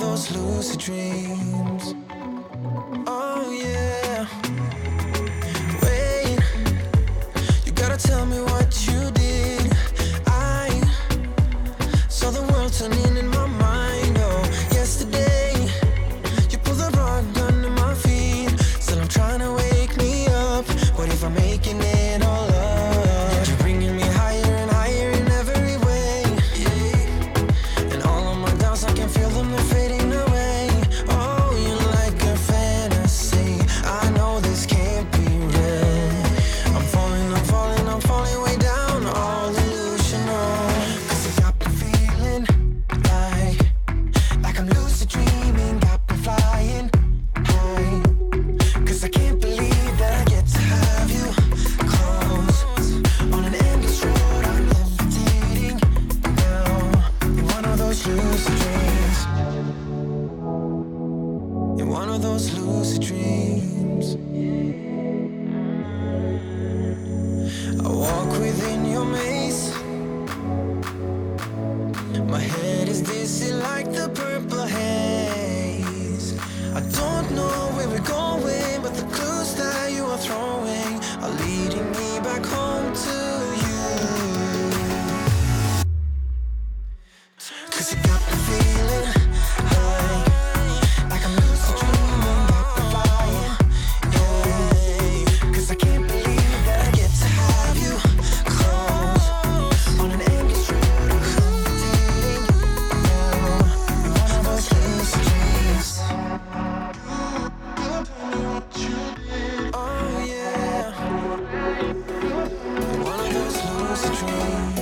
those lucid dreams. Oh yeah. Wait, you gotta tell me what you did. I saw the world turning in my mind. Oh, yesterday you pulled the rug under my feet. Still I'm trying to wake me up. What if I'm making it all up? You're bringing me higher and higher in every way. And all of my doubts, I can feel them, they're fading away. Oh, you're like a fantasy. I know this can't be real. I'm falling way down, all delusional. 'Cause I got me feeling like I'm lucid dreaming, got me flying high. 'Cause I can't believe that I get to have you close on an endless road. I'm levitating now in one of those lucid dreams. In one of those lucid dreams. I walk within your maze. My head is dizzy like the purple haze. I don't know where we're going, but the clues that you are throwing are leading me back home to you. 'Cause you got me feeling like I'm lucid dreaming, got me flying. Yeah. 'Cause I can't believe that I get to have you close on an endless road. I'm levitating now in one of those lucid dreams. Oh yeah, in one of those lucid dreams.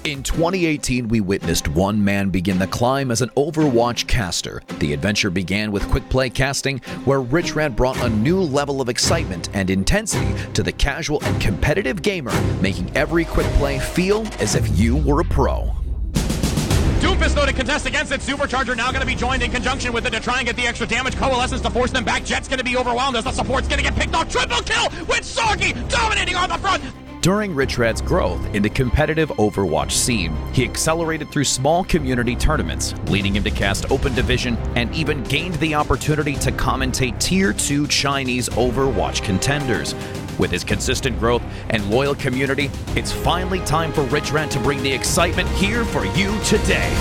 In 2018, we witnessed one man begin the climb as an Overwatch caster. The adventure began with quick play casting, where RichRad brought a new level of excitement and intensity to the casual and competitive gamer, making every quick play feel as if you were a pro. Doomfist, though, to contest against it. Supercharger now going to be joined in conjunction with it to try and get the extra damage. Coalescence to force them back. Jet's going to be overwhelmed as the support's going to get picked off. Triple kill with Soggy dominating on the front. During RichRad's growth in the competitive Overwatch scene, he accelerated through small community tournaments, leading him to cast Open Division and even gained the opportunity to commentate Tier 2 Chinese Overwatch contenders. With his consistent growth and loyal community, it's finally time for RichRad to bring the excitement here for you today.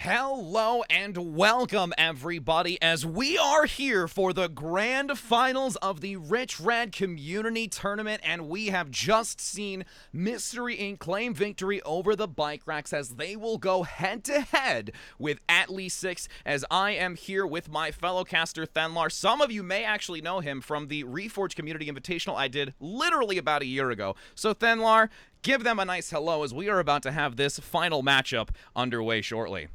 Hello and welcome, everybody, as we are here for the grand finals of the RichRad Community Tournament, and we have just seen Mystury Inc. claim victory over the Bike Racks as they will go head-to-head with At Least 6, as I am here with my fellow caster, Thenlar. Some of you may actually know him from the Reforged Community Invitational I did literally about a year ago. So, Thenlar, give them a nice hello as we are about to have this final matchup underway shortly.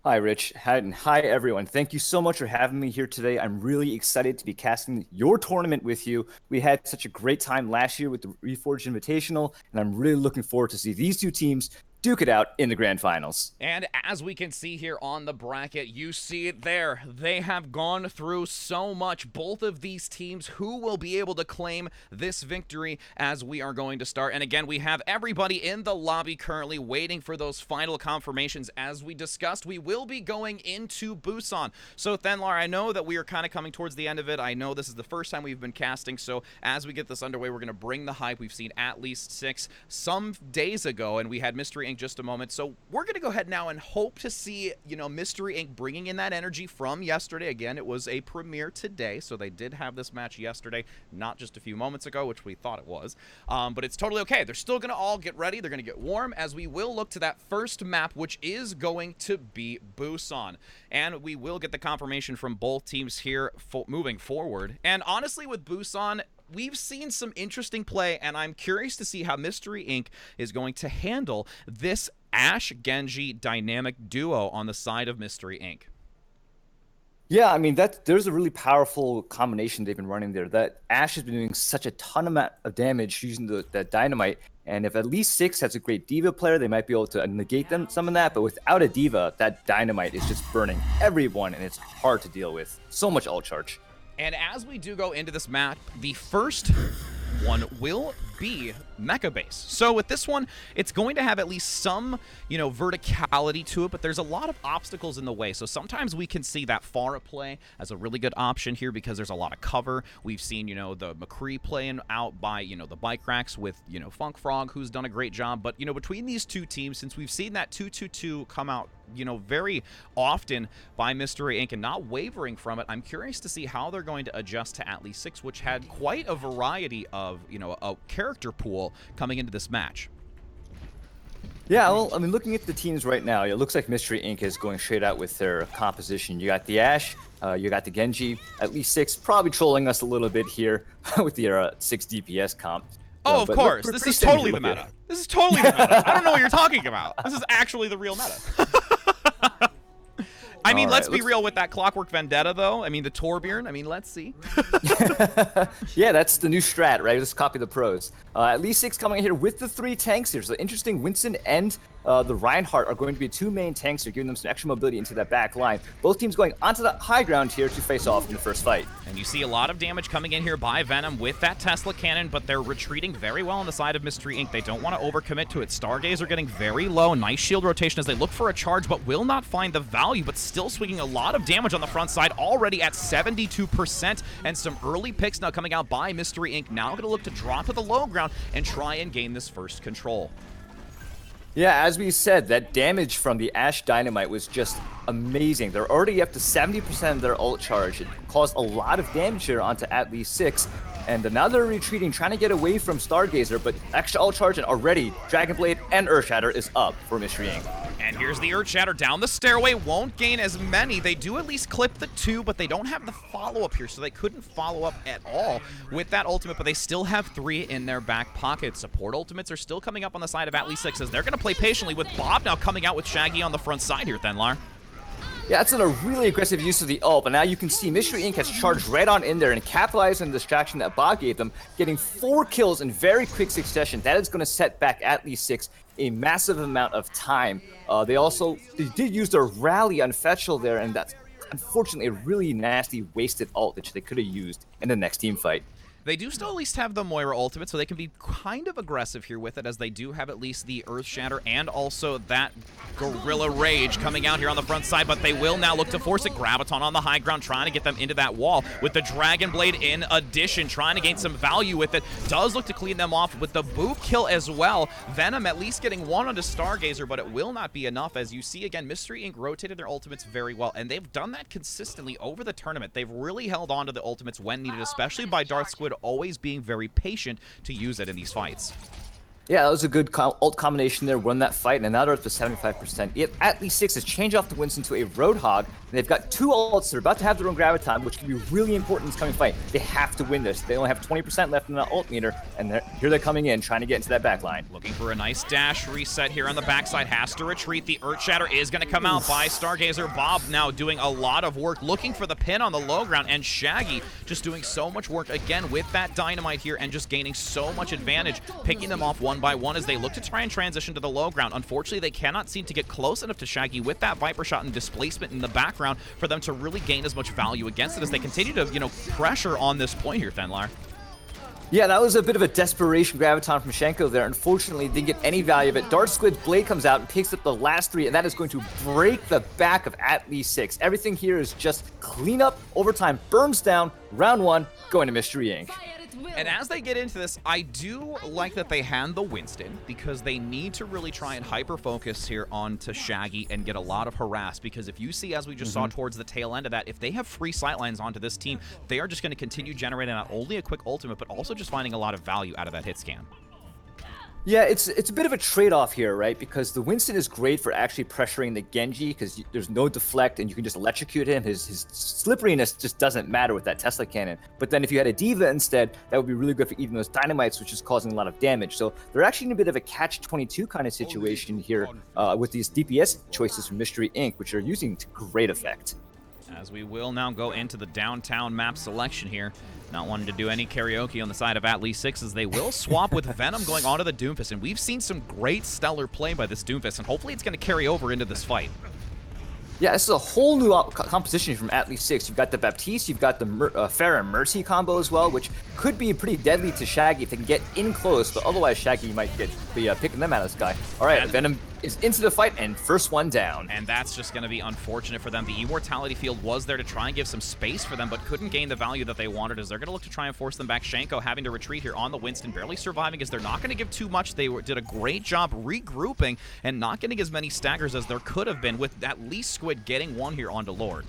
Hi, Rich, and hi, everyone. Thank you so much for having me here today. I'm really excited to be casting your tournament with you. We had such a great time last year with the Reforged Invitational, and I'm really looking forward to see these two teams duke it out in the grand finals. And as we can see here on the bracket, you see it there. They have gone through so much. Both of these teams, who will be able to claim this victory as we are going to start. And again, we have everybody in the lobby currently waiting for those final confirmations. As we discussed, we will be going into Busan. So Thenlar, I know that we are kind of coming towards the end of it. I know this is the first time we've been casting. So as we get this underway, we're going to bring the hype. We've seen At Least 6 some days ago, and we had Mystury Inc. just a moment. So we're going to go ahead now and hope to see, Mystury Inc. bringing in that energy from yesterday. Again, it was a premiere today, so they did have this match yesterday, not just a few moments ago, which we thought it was. But it's totally okay. They're still going to all get ready. They're going to get warm as we will look to that first map, which is going to be Busan. And we will get the confirmation from both teams here moving forward. And honestly, with Busan, we've seen some interesting play, and I'm curious to see how Mystury Inc. is going to handle this Ashe-Genji dynamic duo on the side of Mystury Inc. Yeah, I mean, there's a really powerful combination they've been running there. That Ashe has been doing such a ton of damage using that dynamite, and if At Least 6 has a great D.Va player, they might be able to negate some of that, but without a D.Va, that dynamite is just burning everyone, and it's hard to deal with. So much ult charge. And as we do go into this map, the first one will be mecha base. So with this one, it's going to have at least some, verticality to it, but there's a lot of obstacles in the way. So sometimes we can see that Pharah play as a really good option here because there's a lot of cover. We've seen, the McCree playing out by, the Bike Racks with, Funk Frog, who's done a great job. But, between these two teams, since we've seen that 2-2-2 come out, very often by Mystury Inc. and not wavering from it, I'm curious to see how they're going to adjust to At Least 6, which had quite a variety of, a character pool coming into this match. Yeah, well, I mean, looking at the teams right now, it looks like Mystury Inc. is going straight out with their composition. You got the Ashe, you got the Genji, At Least 6, probably trolling us a little bit here with the 6 DPS comp. Oh, of course. This is totally the meta. This is totally the meta. I don't know what you're talking about. This is actually the real meta. I mean, let's be real with that Clockwork Vendetta, though. I mean, the Torbjorn. I mean, let's see. Yeah, that's the new strat, right? Just copy the pros. At Least 6 coming in here with the 3 tanks here. So interesting, Winston and the Reinhardt are going to be 2 main tanks here, giving them some extra mobility into that back line. Both teams going onto the high ground here to face off in the first fight. And you see a lot of damage coming in here by Venom with that Tesla cannon, but they're retreating very well on the side of Mystury Inc. They don't want to overcommit to it. Stargazer getting very low. Nice shield rotation as they look for a charge, but will not find the value, but still swinging a lot of damage on the front side, already at 72%, and some early picks now coming out by Mystury Inc. Now going to look to drop to the low ground and try and gain this first control. Yeah, as we said, that damage from the Ashe Dynamite was just amazing. They're already up to 70% of their ult charge. It caused a lot of damage here onto At Least 6. And now they're retreating, trying to get away from Stargazer, but extra ult charge, and already Dragonblade and Earthshatter is up for Mystury Inc. And here's the Earthshatter down the stairway. Won't gain as many. They do at least clip the 2, but they don't have the follow-up here, so they couldn't follow up at all with that ultimate, but they still have 3 in their back pocket. Support ultimates are still coming up on the side of At Least 6 as they're going to play patiently with Bob now coming out with Shaggy on the front side here, Thenlar. Yeah, that's a really aggressive use of the ult, but now you can see Mystury Inc. has charged right on in there and capitalized on the distraction that Bob gave them, getting 4 kills in very quick succession. That is going to set back At Least 6 a massive amount of time. They did use their rally on Fetchel there, and that's unfortunately a really nasty wasted ult that they could have used in the next team fight. They do still at least have the Moira ultimate, so they can be kind of aggressive here with it, as they do have at least the Earth Shatter and also that Gorilla Rage coming out here on the front side, but they will now look to force it. Graviton on the high ground, trying to get them into that wall with the Dragon Blade in addition, trying to gain some value with it. Does look to clean them off with the boop kill as well. Venom at least getting one onto Stargazer, but it will not be enough. As you see again, Mystury Inc. rotated their ultimates very well, and they've done that consistently over the tournament. They've really held on to the ultimates when needed, especially by Darth Squid always being very patient to use it in these fights. Yeah, that was a good ult combination there, won that fight, and now they're up to 75%. Yet at least 6 has changed off the Winston to a Roadhog, and they've got 2 ults. They're about to have their own Graviton, which can be really important in this coming fight. They have to win this. They only have 20% left in the ult meter, and here they're coming in, trying to get into that back line. Looking for a nice dash reset here on the backside, has to retreat. The Earth Shatter is going to come out by Stargazer. Bob now doing a lot of work, looking for the pin on the low ground, and Shaggy just doing so much work again with that Dynamite here, and just gaining so much advantage, picking them off one by one as they look to try and transition to the low ground. Unfortunately, they cannot seem to get close enough to Shaggy with that Viper Shot and displacement in the background for them to really gain as much value against it as they continue to, pressure on this point here, Thenlar. Yeah, that was a bit of a desperation Graviton from Shenko there. Unfortunately, didn't get any value of it. Darth Squid's Blade comes out and picks up the last 3, and that is going to break the back of at least 6. Everything here is just clean up, overtime, burns down, round 1, going to Mystury Inc. And as they get into this, I do like that they hand the Winston, because they need to really try and hyper-focus here onto Shaggy and get a lot of harass, because if you see, as we just saw towards the tail end of that, if they have free sightlines onto this team, they are just going to continue generating not only a quick ultimate, but also just finding a lot of value out of that hit scan. Yeah, it's a bit of a trade-off here, right? Because the Winston is great for actually pressuring the Genji, because there's no deflect and you can just electrocute him. His slipperiness just doesn't matter with that Tesla cannon. But then if you had a Diva instead, that would be really good for even those Dynamites, which is causing a lot of damage. So they're actually in a bit of a catch-22 kind of situation here with these DPS choices from Mystury Inc., which are using to great effect. As we will now go into the downtown map selection here. Not wanting to do any karaoke on the side of at least 6, as they will swap with Venom going onto the Doomfist. And we've seen some great stellar play by this Doomfist, and hopefully it's going to carry over into this fight. Yeah, this is a whole new composition from at least 6. You've got the Baptiste, you've got the Pharah and Mercy combo as well, which could be pretty deadly to Shaggy if they can get in close, but otherwise Shaggy might be picking them out of the sky. All right, Venom is into the fight, and first one down. And that's just going to be unfortunate for them. The Immortality Field was there to try and give some space for them, but couldn't gain the value that they wanted, as they're going to look to try and force them back. Shenko having to retreat here on the Winston, barely surviving, as they're not going to give too much. They did a great job regrouping and not getting as many staggers as there could have been, with at least Squid getting one here onto Lord.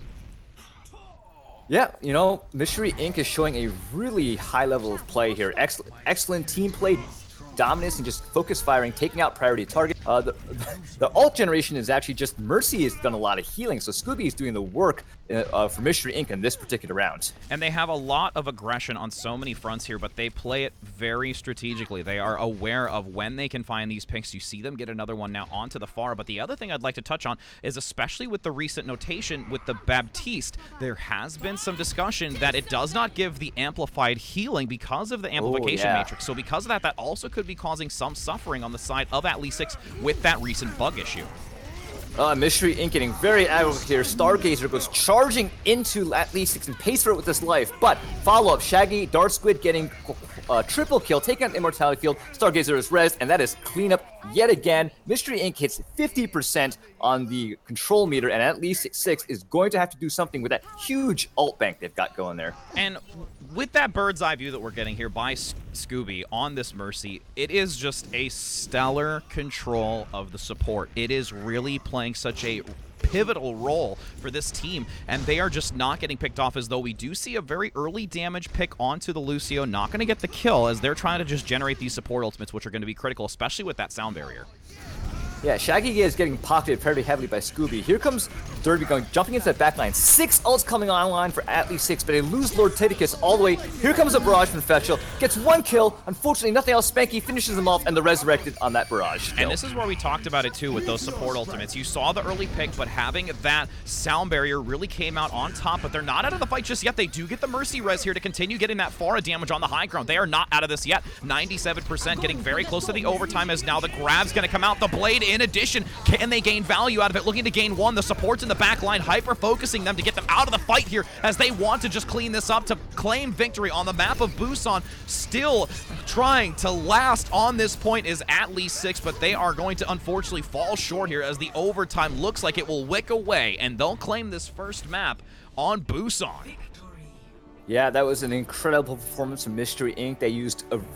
Yeah, Mystury Inc. is showing a really high level of play here. Excellent team play, dominance, and just focus firing, taking out priority target. The ult generation is actually just Mercy has done a lot of healing, so Scooby is doing the work for Mystury Inc. in this particular round. And they have a lot of aggression on so many fronts here, but they play it very strategically. They are aware of when they can find these picks. You see them get another one now onto the far. But the other thing I'd like to touch on is, especially with the recent notation with the Baptiste, there has been some discussion that it does not give the amplified healing because of the amplification matrix. So because of that, that also could be causing some suffering on the side of at least 6 with that recent bug issue. Mystury Inc. getting very aggro here. Stargazer goes charging into at least 6 and pays for it with his life. But follow-up, Shaggy, Darth Squid getting triple kill, taking out the Immortality Field. Stargazer is rezzed, and that is cleanup yet again. Mystury Inc. hits 50% on the control meter, and at least 6 is going to have to do something with that huge ult bank they've got going there. And with that bird's eye view that we're getting here by Scooby on this Mercy, it is just a stellar control of the support. It is really playing such a pivotal role for this team, and they are just not getting picked off, as though we do see a very early damage pick onto the Lucio. Not going to get the kill, as they're trying to just generate these support ultimates, which are going to be critical, especially with that sound barrier. Yeah, Shaggy is getting pocketed fairly heavily by Scooby. Here comes Derby jumping into that backline. 6 ults coming online for at least 6, but they lose Lord Titicus all the way. Here comes a barrage from Fetchel. Gets 1 kill. Unfortunately, nothing else. Spanky finishes them off, and the resurrected on that barrage kill. And this is where we talked about it too with those support ultimates. You saw the early pick, but having that sound barrier really came out on top, but they're not out of the fight just yet. They do get the Mercy res here to continue getting that Pharah damage on the high ground. They are not out of this yet. 97%, getting very close to the overtime, as now the grab's going to come out. The blade In addition, can they gain value out of it? Looking to gain one. The supports in the back line hyper-focusing them to get them out of the fight here as they want to just clean this up to claim victory on the map of Busan. Still trying to last on this point is at least 6, but they are going to unfortunately fall short here as the overtime looks like it will wick away, and they'll claim this first map on Busan. Yeah, that was an incredible performance from Mystury Inc.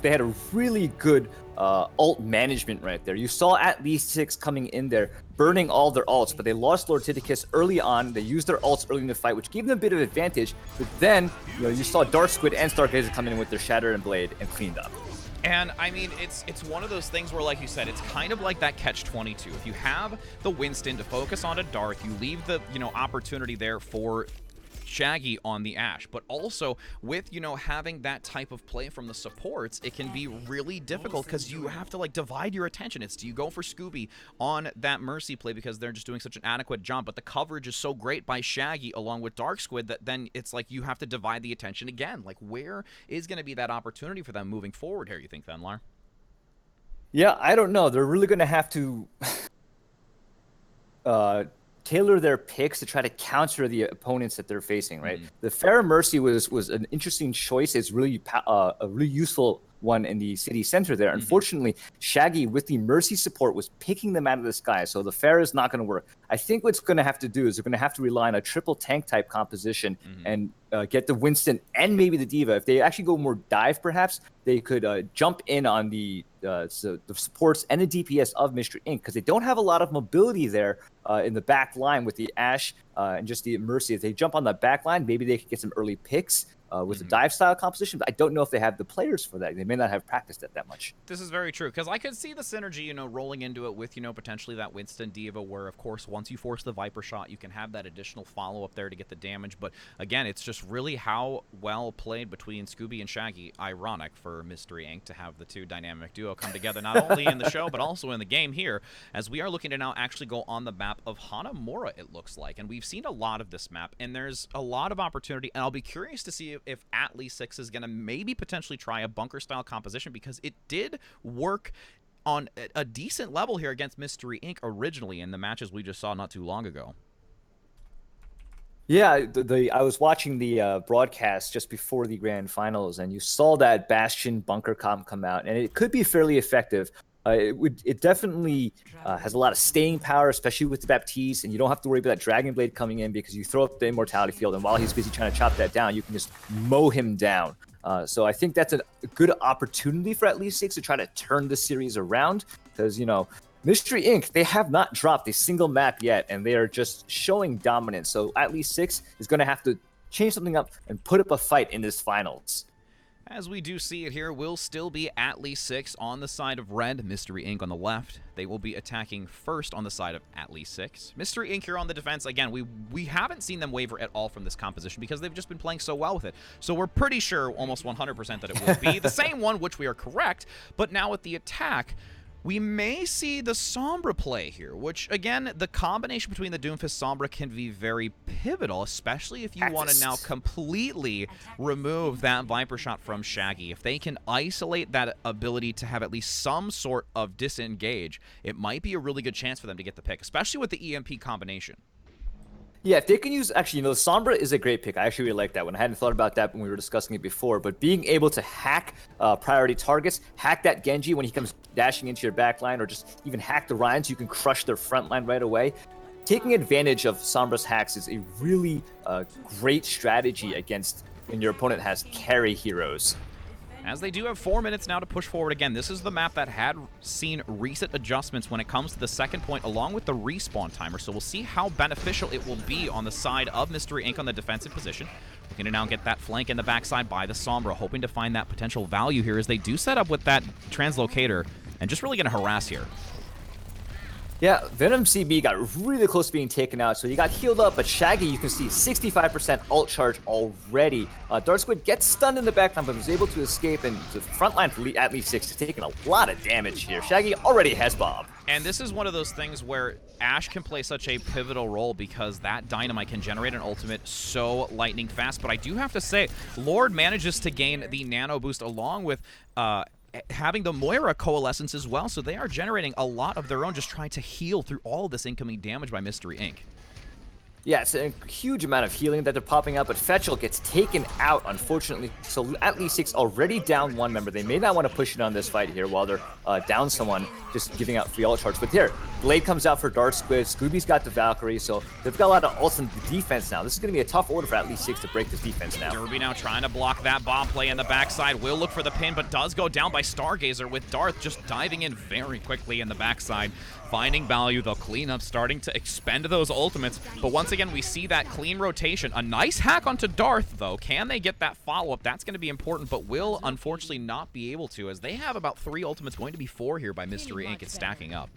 They had a really good ult management right there. You saw at least 6 coming in there, burning all their ults, but they lost Lord Titicus early on. They used their ults early in the fight, which gave them a bit of advantage. But then, you saw Dark Squid and Stargazer come in with their Shatter and Blade and cleaned up. And I mean, it's one of those things where, like you said, it's kind of like that catch-22. If you have the Winston to focus on a Dark, you leave the opportunity there for Shaggy on the Ashe, but also with having that type of play from the supports, it can be really difficult because you have to divide your attention. It's, do you go for Scooby on that Mercy play because they're just doing such an adequate job, but the coverage is so great by Shaggy along with Dark Squid that then it's like you have to divide the attention again. Where is going to be that opportunity for them moving forward here, you think, then, Lar? Yeah, I don't know. They're really going to have to tailor their picks to try to counter the opponents that they're facing, right? The Pharah Mercy was an interesting choice. It's really a really useful one in the city center there. Unfortunately, Shaggy with the Mercy support was picking them out of the sky, so the Pharah is not going to work. I think what's going to have to do is they're going to have to rely on a triple tank type composition and get the Winston and maybe the Diva. If they actually go more dive, perhaps they could jump in on the supports and the DPS of Mystury Inc. because they don't have a lot of mobility there in the back line with the Ashe and just the Mercy. If they jump on the back line, maybe they could get some early picks with the dive style composition, but I don't know if they have the players for that. They may not have practiced it that much. This is very true, because I could see the synergy, rolling into it with, potentially that Winston Diva, where, of course, once you force the Viper shot, you can have that additional follow-up there to get the damage. But, again, it's just really how well played between Scooby and Shaggy. Ironic for Mystury Inc. to have the two dynamic duo come together, not only in the show, but also in the game here, as we are looking to now actually go on the map of Hanamura, it looks like. And we've seen a lot of this map, and there's a lot of opportunity, and I'll be curious to see if at least 6 is going to maybe potentially try a bunker-style composition, because it did work on a decent level here against Mystury Inc. originally in the matches we just saw not too long ago. Yeah, I was watching the broadcast just before the grand finals, and you saw that Bastion bunker comp come out, and it could be fairly effective. It definitely has a lot of staying power, especially with the Baptiste, and you don't have to worry about that Dragon Blade coming in because you throw up the Immortality Field, and while he's busy trying to chop that down, you can just mow him down. So I think that's a good opportunity for at least 6 to try to turn the series around, because, Mystury Inc., they have not dropped a single map yet, and they are just showing dominance. So at least 6 is going to have to change something up and put up a fight in this finals. As we do see it here, will still be at least 6 on the side of red. Mystury Inc. on the left. They will be attacking first on the side of at least 6. Mystury Inc. here on the defense. Again, we haven't seen them waver at all from this composition because they've just been playing so well with it. So we're pretty sure, almost 100%, that it will be the same one, which we are correct. But now with the attack, we may see the Sombra play here, which, again, the combination between the Doomfist Sombra can be very pivotal, especially if you want to now completely remove that Viper shot from Shaggy. If they can isolate that ability to have at least some sort of disengage, it might be a really good chance for them to get the pick, especially with the EMP combination. Yeah, if they can use, actually, Sombra is a great pick. I actually really like that one. I hadn't thought about that when we were discussing it before, but being able to hack priority targets, hack that Genji when he comes dashing into your back line, or just even hack the Ryan so you can crush their front line right away. Taking advantage of Sombra's hacks is a really great strategy against when your opponent has carry heroes. As they do have 4 minutes now to push forward again. This is the map that had seen recent adjustments when it comes to the second point, along with the respawn timer. So we'll see how beneficial it will be on the side of Mystury Inc. on the defensive position. Looking to now get that flank in the backside by the Sombra, hoping to find that potential value here as they do set up with that translocator and just really going to harass here. Yeah, Venom CB got really close to being taken out, so he got healed up, but Shaggy, you can see 65% ult charge already. Dark Squid gets stunned in the backline, but was able to escape, and the front line for at least 6 is taking a lot of damage here. Shaggy already has Bob. And this is one of those things where Ashe can play such a pivotal role because that Dynamite can generate an ultimate so lightning fast. But I do have to say, Lord manages to gain the nano boost along with having the Moira coalescence as well, so they are generating a lot of their own, just trying to heal through all of this incoming damage by Mystury Inc. Yeah, it's a huge amount of healing that they're popping out, but Fetchel gets taken out, unfortunately. So at least 6 already down one member. They may not want to push it on this fight here while they're down someone, just giving out free ult charge. But here, Blade comes out for Dark Squid. Scooby's got the Valkyrie, so they've got a lot of ults in the defense now. This is going to be a tough order for at least 6 to break this defense now. Derby now trying to block that bomb play in the backside. Will look for the pin, but does go down by Stargazer, with Darth just diving in very quickly in the backside. Finding value, they'll clean up, starting to expend those ultimates. But once again, we see that clean rotation. A nice hack onto Darth, though. Can they get that follow-up? That's going to be important, but will unfortunately not be able to, as they have about 3 ultimates, going to be 4 here by Mystury Inc. It's stacking up.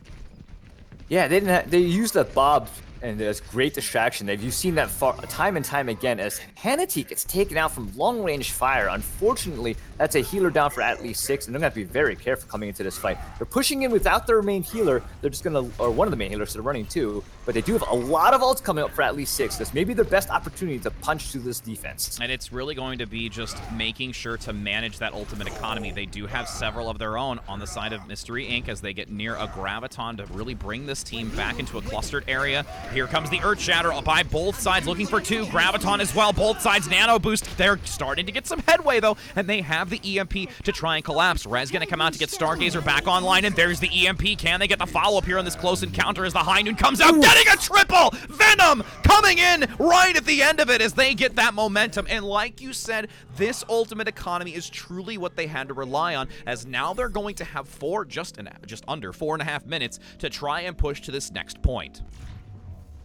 Yeah, they used the Bob, and it's great distraction. You've seen that time and time again as Hannity gets taken out from long-range fire. Unfortunately, that's a healer down for at least 6, and they're going to have to be very careful coming into this fight. They're pushing in without their main healer. They're just going to, or one of the main healers, so they're running 2, but they do have a lot of ults coming up for at least 6. This may be their best opportunity to punch through this defense. And it's really going to be just making sure to manage that ultimate economy. They do have several of their own on the side of Mystury Inc. as they get near a Graviton to really bring this team back into a clustered area. Here comes the Earth Shatter by both sides, looking for 2. Graviton as well, both sides nano boost. They're starting to get some headway, though, and they have the EMP to try and collapse. Rez gonna come out to get Stargazer back online, and there's the EMP. Can they get the follow-up here on this close encounter as the High Noon comes out, getting a triple? Venom coming in right at the end of it as they get that momentum. And like you said, this ultimate economy is truly what they had to rely on, as now they're going to have just under 4.5 minutes to try and push to this next point.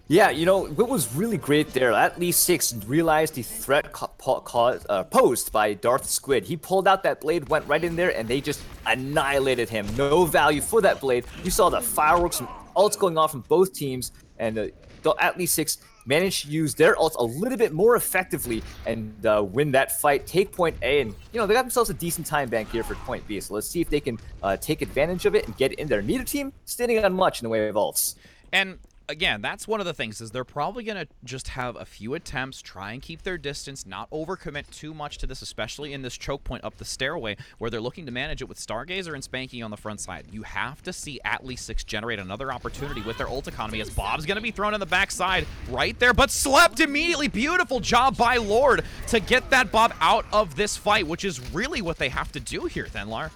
Yeah, you know, what was really great there, at least 6 realized the threat posed by Darth Squid. He pulled out that blade, went right in there, and they just annihilated him. No value for that blade. You saw the fireworks and ults going off from both teams, and at least 6 managed to use their ults a little bit more effectively and win that fight, take point A, and, you know, they got themselves a decent time bank here for point B. So let's see if they can take advantage of it and get in there. Neither team standing on much in the way of ults. And again, that's one of the things, is they're probably going to just have a few attempts, try and keep their distance, not overcommit too much to this, especially in this choke point up the stairway, where they're looking to manage it with Stargazer and Spanky on the front side. You have to see at least 6 generate another opportunity with their ult economy, as Bob's going to be thrown in the backside right there, but slept immediately. Beautiful job by Lord to get that Bob out of this fight, which is really what they have to do here, Thenlar.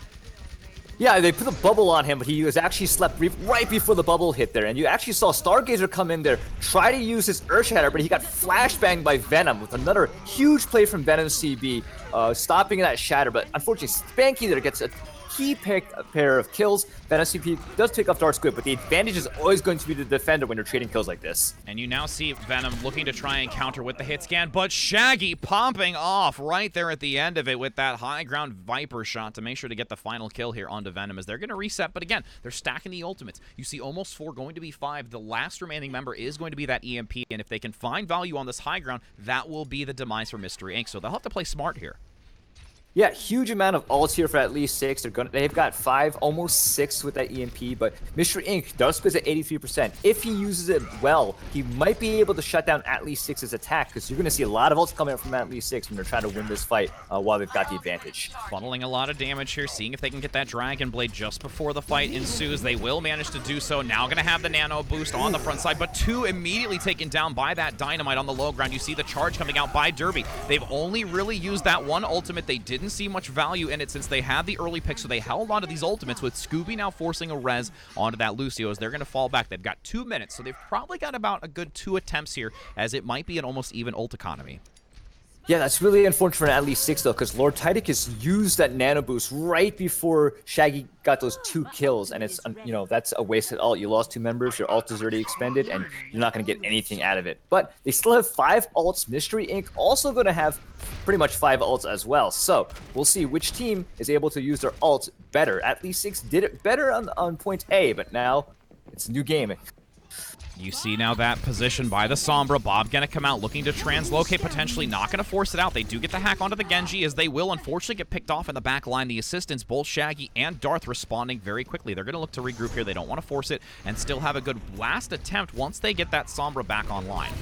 Yeah, they put a bubble on him, but he was actually slept right before the bubble hit there. And you actually saw Stargazer come in there, try to use his Earth Shatter, but he got flashbanged by Venom with another huge play from Venom CB, stopping that Shatter. But unfortunately, Spanky there gets a key pair of kills. Venom CP does pick up Dark Squid, but the advantage is always going to be the defender when you're trading kills like this. And you now see Venom looking to try and counter with the hit scan, but Shaggy popping off right there at the end of it with that high ground Viper shot to make sure to get the final kill here onto Venom, as they're going to reset. But again, they're stacking the ultimates. You see almost 4 going to be 5. The last remaining member is going to be that EMP, and if they can find value on this high ground, that will be the demise for Mystury Inc. So they'll have to play smart here. Yeah, huge amount of ults here for at least 6. They've got 5, almost 6 with that EMP, but Mystury Inc. does squeeze at 83%. If he uses it well, he might be able to shut down at least 6's attack, because you're going to see a lot of ults coming up from at least 6 when they're trying to win this fight while they've got the advantage. Funneling a lot of damage here, seeing if they can get that Dragon Blade just before the fight ensues. They will manage to do so. Now going to have the nano boost on the front side, but 2 immediately taken down by that Dynamite on the low ground. You see the charge coming out by Derby. They've only really used that one ultimate. They didn't see much value in it since they had the early pick, so they held onto these ultimates, with Scooby now forcing a res onto that Lucio as they're going to fall back. They've got 2 minutes, so they've probably got about a good 2 attempts here, as it might be an almost even ult economy. Yeah, that's really unfortunate for at least 6, though, because Lord Tidicus used that nano boost right before Shaggy got those 2 kills, and it's, you know, that's a wasted ult. You lost 2 members, your ult is already expended, and you're not going to get anything out of it. But they still have 5 ults. Mystury Inc. also going to have pretty much 5 ults as well. So we'll see which team is able to use their ults better. At least 6 did it better on point A, but now it's a new game. You see now that position by the Sombra. Bob gonna come out looking to translocate, potentially not gonna force it out. They do get the hack onto the Genji, as they will unfortunately get picked off in the back line. The assistants, both Shaggy and Darth, responding very quickly. They're gonna look to regroup here. They don't want to force it and still have a good last attempt once they get that Sombra back online.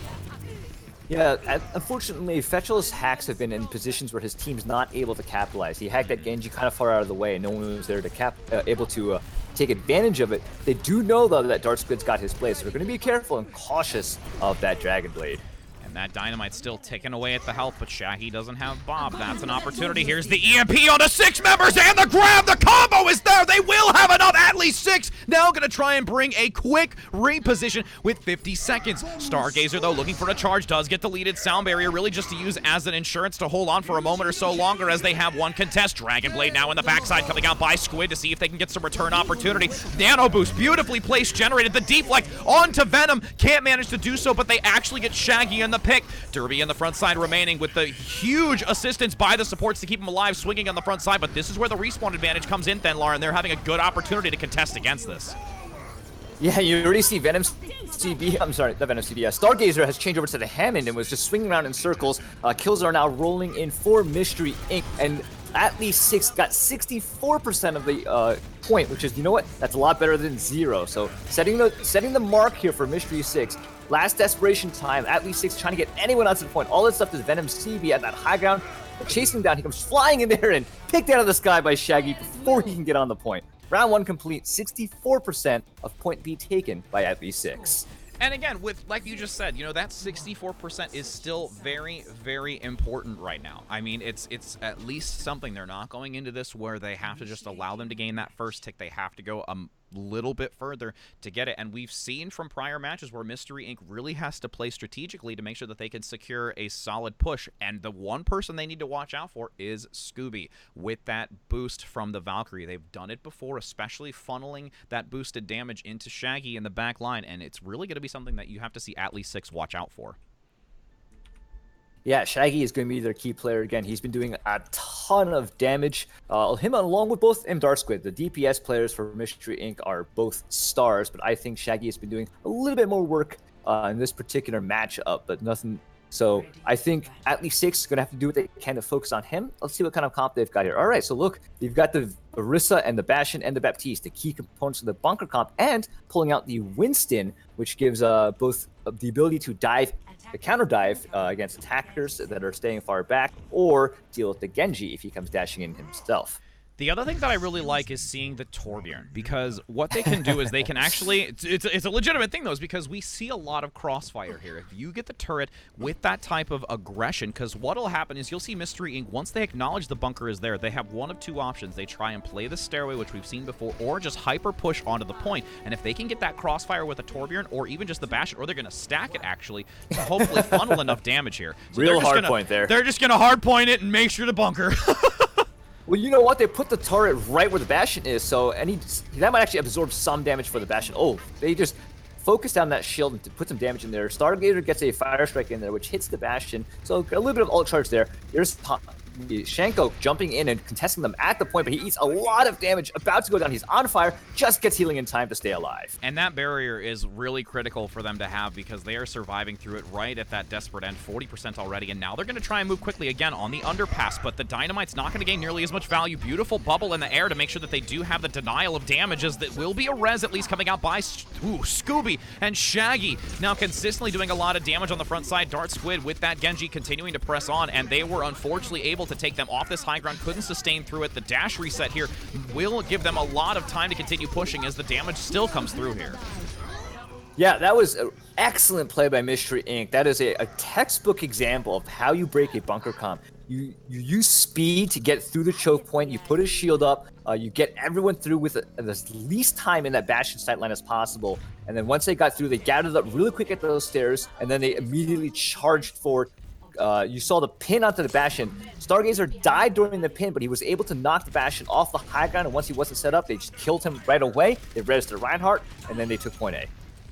Yeah, unfortunately, Fetchel's hacks have been in positions where his team's not able to capitalize. He hacked that Genji kind of far out of the way, and no one was there to able to take advantage of it. They do know, though, that Dark Squid's got his place, so they're going to be careful and cautious of that Dragon Blade. And that Dynamite's still ticking away at the health, but Shaggy doesn't have Bob. That's an opportunity. Here's the EMP on the 6 members, and the grab. The combo is there. They will have enough. At least 6. Now going to try and bring a quick reposition with 50 seconds. Stargazer, though, looking for a charge, does get deleted. Sound Barrier really just to use as an insurance to hold on for a moment or so longer as they have one contest. Dragon Blade now in the backside coming out by Squid to see if they can get some return opportunity. Nano Boost, beautifully placed, generated. The deflect onto Venom. Can't manage to do so, but they actually get Shaggy in the pick. Derby in the front side remaining with the huge assistance by the supports to keep him alive, swinging on the front side, but this is where the respawn advantage comes in, Thenlar, and they're having a good opportunity to contest against this. Yeah, you already see Venom CB, I'm sorry, not Venom CB, Stargazer has changed over to the Hammond and was just swinging around in circles. Kills are now rolling in for Mystury Inc. And At least 6 got 64% of the point, which is, you know what, that's a lot better than 0. So setting the mark here for Mystury 6. Last desperation time, At least 6 trying to get anyone else to the point. All that's left is Venom CB at that high ground. Chasing him down, he comes flying in there and picked out of the sky by Shaggy before he can get on the point. Round 1 complete, 64% of point B taken by At least 6. And again, with, like you just said, you know, that 64% is still very, very important right now. I mean, it's at least something. They're not going into this where they have to just allow them to gain that first tick. They have to go little bit further to get it, and we've seen from prior matches where Mystury Inc. really has to play strategically to make sure that they can secure a solid push, and the one person they need to watch out for is Scooby with that boost from the Valkyrie. They've done it before, especially funneling that boosted damage into Shaggy in the back line, and it's really going to be something that you have to see At least 6 watch out for. Yeah, Shaggy is going to be their key player again. He's been doing a ton of damage. Him along with both Dark Squid. The DPS players for Mystury Inc. are both stars, but I think Shaggy has been doing a little bit more work in this particular matchup, but nothing. So I think At least 6 is going to have to do what they can to focus on him. Let's see what kind of comp they've got here. All right, so look, you've got the Orisa and the Bastion and the Baptiste, the key components of the bunker comp, and pulling out the Winston, which gives both the ability to dive, the counter dive against attackers that are staying far back, or deal with the Genji if he comes dashing in himself. The other thing that I really like is seeing the Torbjorn, because what they can do is they can actually, it's a legitimate thing though, is because we see a lot of crossfire here. If you get the turret with that type of aggression, because what'll happen is you'll see Mystury Inc. once they acknowledge the bunker is there, they have one of two options. They try and play the stairway, which we've seen before, or just hyper push onto the point. And if they can get that crossfire with a Torbjorn, or even just the Bastion, or they're going to stack it actually, to hopefully funnel enough damage here. So Real hard point there. They're just going to hard point it and make sure to bunker. Well, you know what? They put the turret right where the Bastion is, so that might actually absorb some damage for the Bastion. Oh, they just focus down that shield and put some damage in there. Stargazer gets a Fire Strike in there, which hits the Bastion, so a little bit of ult charge there. There's Shanko jumping in and contesting them at the point, but he eats a lot of damage, about to go down. He's on fire, just gets healing in time to stay alive. And that barrier is really critical for them to have, because they are surviving through it right at that desperate end, 40% already, and now they're going to try and move quickly again on the underpass, but the Dynamite's not going to gain nearly as much value. Beautiful bubble in the air to make sure that they do have the denial of damages. That will be a res at least coming out by Scooby, and Shaggy now consistently doing a lot of damage on the front side. Dark Squid with that Genji continuing to press on, and they were unfortunately able to take them off this high ground, couldn't sustain through it. The dash reset here will give them a lot of time to continue pushing as the damage still comes through here. Yeah, that was an excellent play by Mystury Inc. That is a textbook example of how you break a bunker comp. You use speed to get through the choke point, you put a shield up, you get everyone through with the least time in that Bastion sightline as possible, and then once they got through, they gathered up really quick at those stairs, and then they immediately charged forward. You saw the pin onto the Bastion. Stargazer died during the pin, but he was able to knock the Bastion off the high ground, and once he wasn't set up, they just killed him right away. They registered Reinhardt, and then they took point A.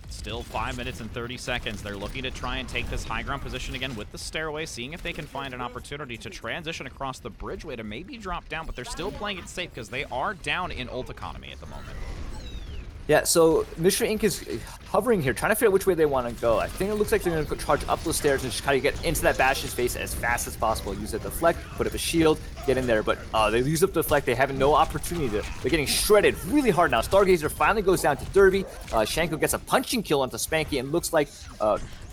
Still 5 minutes and 30 seconds. They're looking to try and take this high ground position again with the stairway, seeing if they can find an opportunity to transition across the bridgeway to maybe drop down, but they're still playing it safe because they are down in ult economy at the moment. Yeah, so Mystury Inc. is hovering here, trying to figure out which way they want to go. I think it looks like they're going to charge up those stairs and just kind of get into that Bastion's face as fast as possible. Use a deflect, put up a shield, get in there. But they use up the deflect. They have no opportunity to. They're getting shredded really hard now. Stargazer finally goes down to Derby. Shanko gets a punching kill onto Spanky, and looks like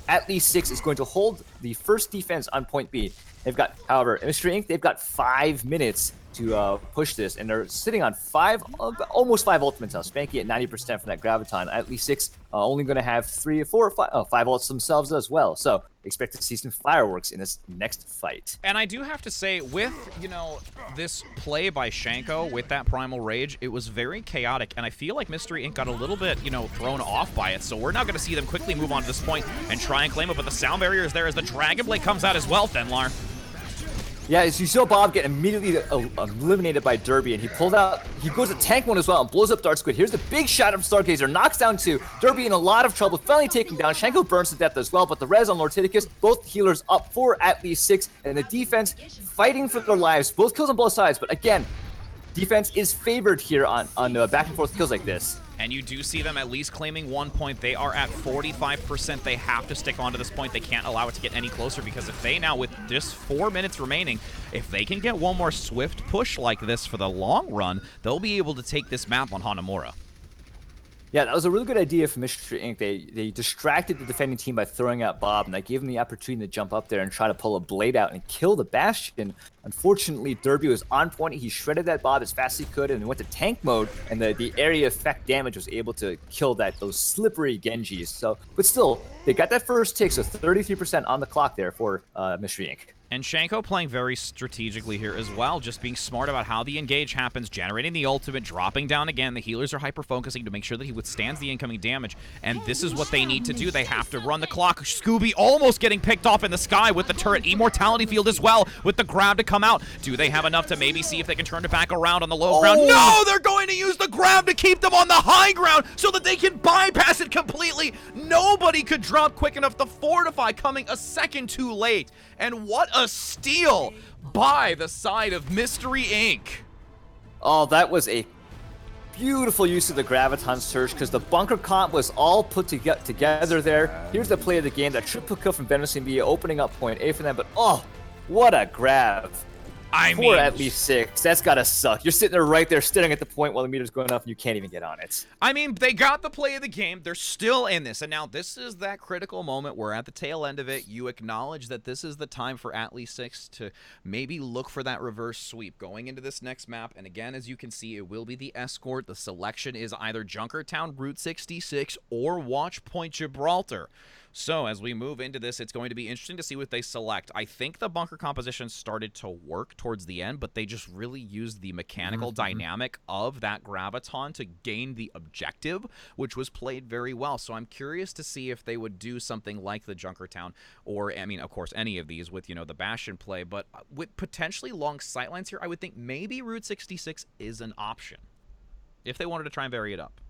at least 6 is going to hold the first defense on point B. They've got, however, Mystury Inc., they've got 5 minutes to push this, and they're sitting on almost 5 ultimates now. Spanky at 90% from that Graviton. At least 6 only going to have 3 or 4 or 5 ults themselves as well. So expect to see some fireworks in this next fight. And I do have to say, with, you know, this play by Shanko with that Primal Rage, it was very chaotic, and I feel like Mystury Inc. got a little bit, you know, thrown off by it. So we're not going to see them quickly move on to this point and try and claim it, but the sound barrier is there as the Dragon Blade comes out as well, Fenlar. Yeah, as you saw Bob get immediately eliminated by Derby, and he goes to tank one as well and blows up Dark Squid. Here's the big shot of Stargazer, knocks down 2. Derby in a lot of trouble, finally taken down. Shanko burns to death as well, but the res on Lord Titicus, both healers up for at least 6, and the defense fighting for their lives. Both kills on both sides, but again, defense is favored here on back and forth kills like this. And you do see them at least claiming 1 point. They are at 45%. They have to stick on to this point. They can't allow it to get any closer, because if they now, with just 4 minutes remaining, if they can get one more swift push like this for the long run, they'll be able to take this map on Hanamura. Yeah, that was a really good idea from Mystury Inc. They distracted the defending team by throwing out Bob, and that gave him the opportunity to jump up there and try to pull a blade out and kill the Bastion. Unfortunately, Derby was on point. He shredded that Bob as fast as he could and went to tank mode, and the area effect damage was able to kill those slippery Genjis. So, but still, they got that first tick, so 33% on the clock there for Mystury Inc. And Shanko playing very strategically here as well, just being smart about how the engage happens, generating the ultimate, dropping down again. The healers are hyper-focusing to make sure that he withstands the incoming damage, and this is what they need to do. They have to run the clock. Scooby almost getting picked off in the sky with the turret. Immortality Field as well with the grab to come out. Do they have enough to maybe see if they can turn it back around on the low ground? No, they're going to use the grab to keep them on the high ground so that they can bypass it completely. Nobody could drop quick enough. The Fortify coming a second too late. And what a steal by the side of Mystury Inc. Oh, that was a beautiful use of the Graviton Surge, because the bunker comp was all put together there. Here's the play of the game, that triple kill from Venison B, opening up point A for them, but oh, what a grab. I For mean, at least 6. That's gotta suck. You're sitting there right there staring at the point while the meter's going up and you can't even get on it. I mean, they got the play of the game. They're still in this. And now this is that critical moment where at the tail end of it, you acknowledge that this is the time for at least 6 to maybe look for that reverse sweep going into this next map. And again, as you can see, it will be the escort. The selection is either Junkertown, Route 66, or Watch Point Gibraltar. So as we move into this, it's going to be interesting to see what they select. I think the bunker composition started to work towards the end, but they just really used the mechanical dynamic of that Graviton to gain the objective, which was played very well. So I'm curious to see if they would do something like the Junkertown, or, I mean, of course, any of these with, you know, the Bastion play, but with potentially long sightlines here, I would think maybe Route 66 is an option if they wanted to try and vary it up.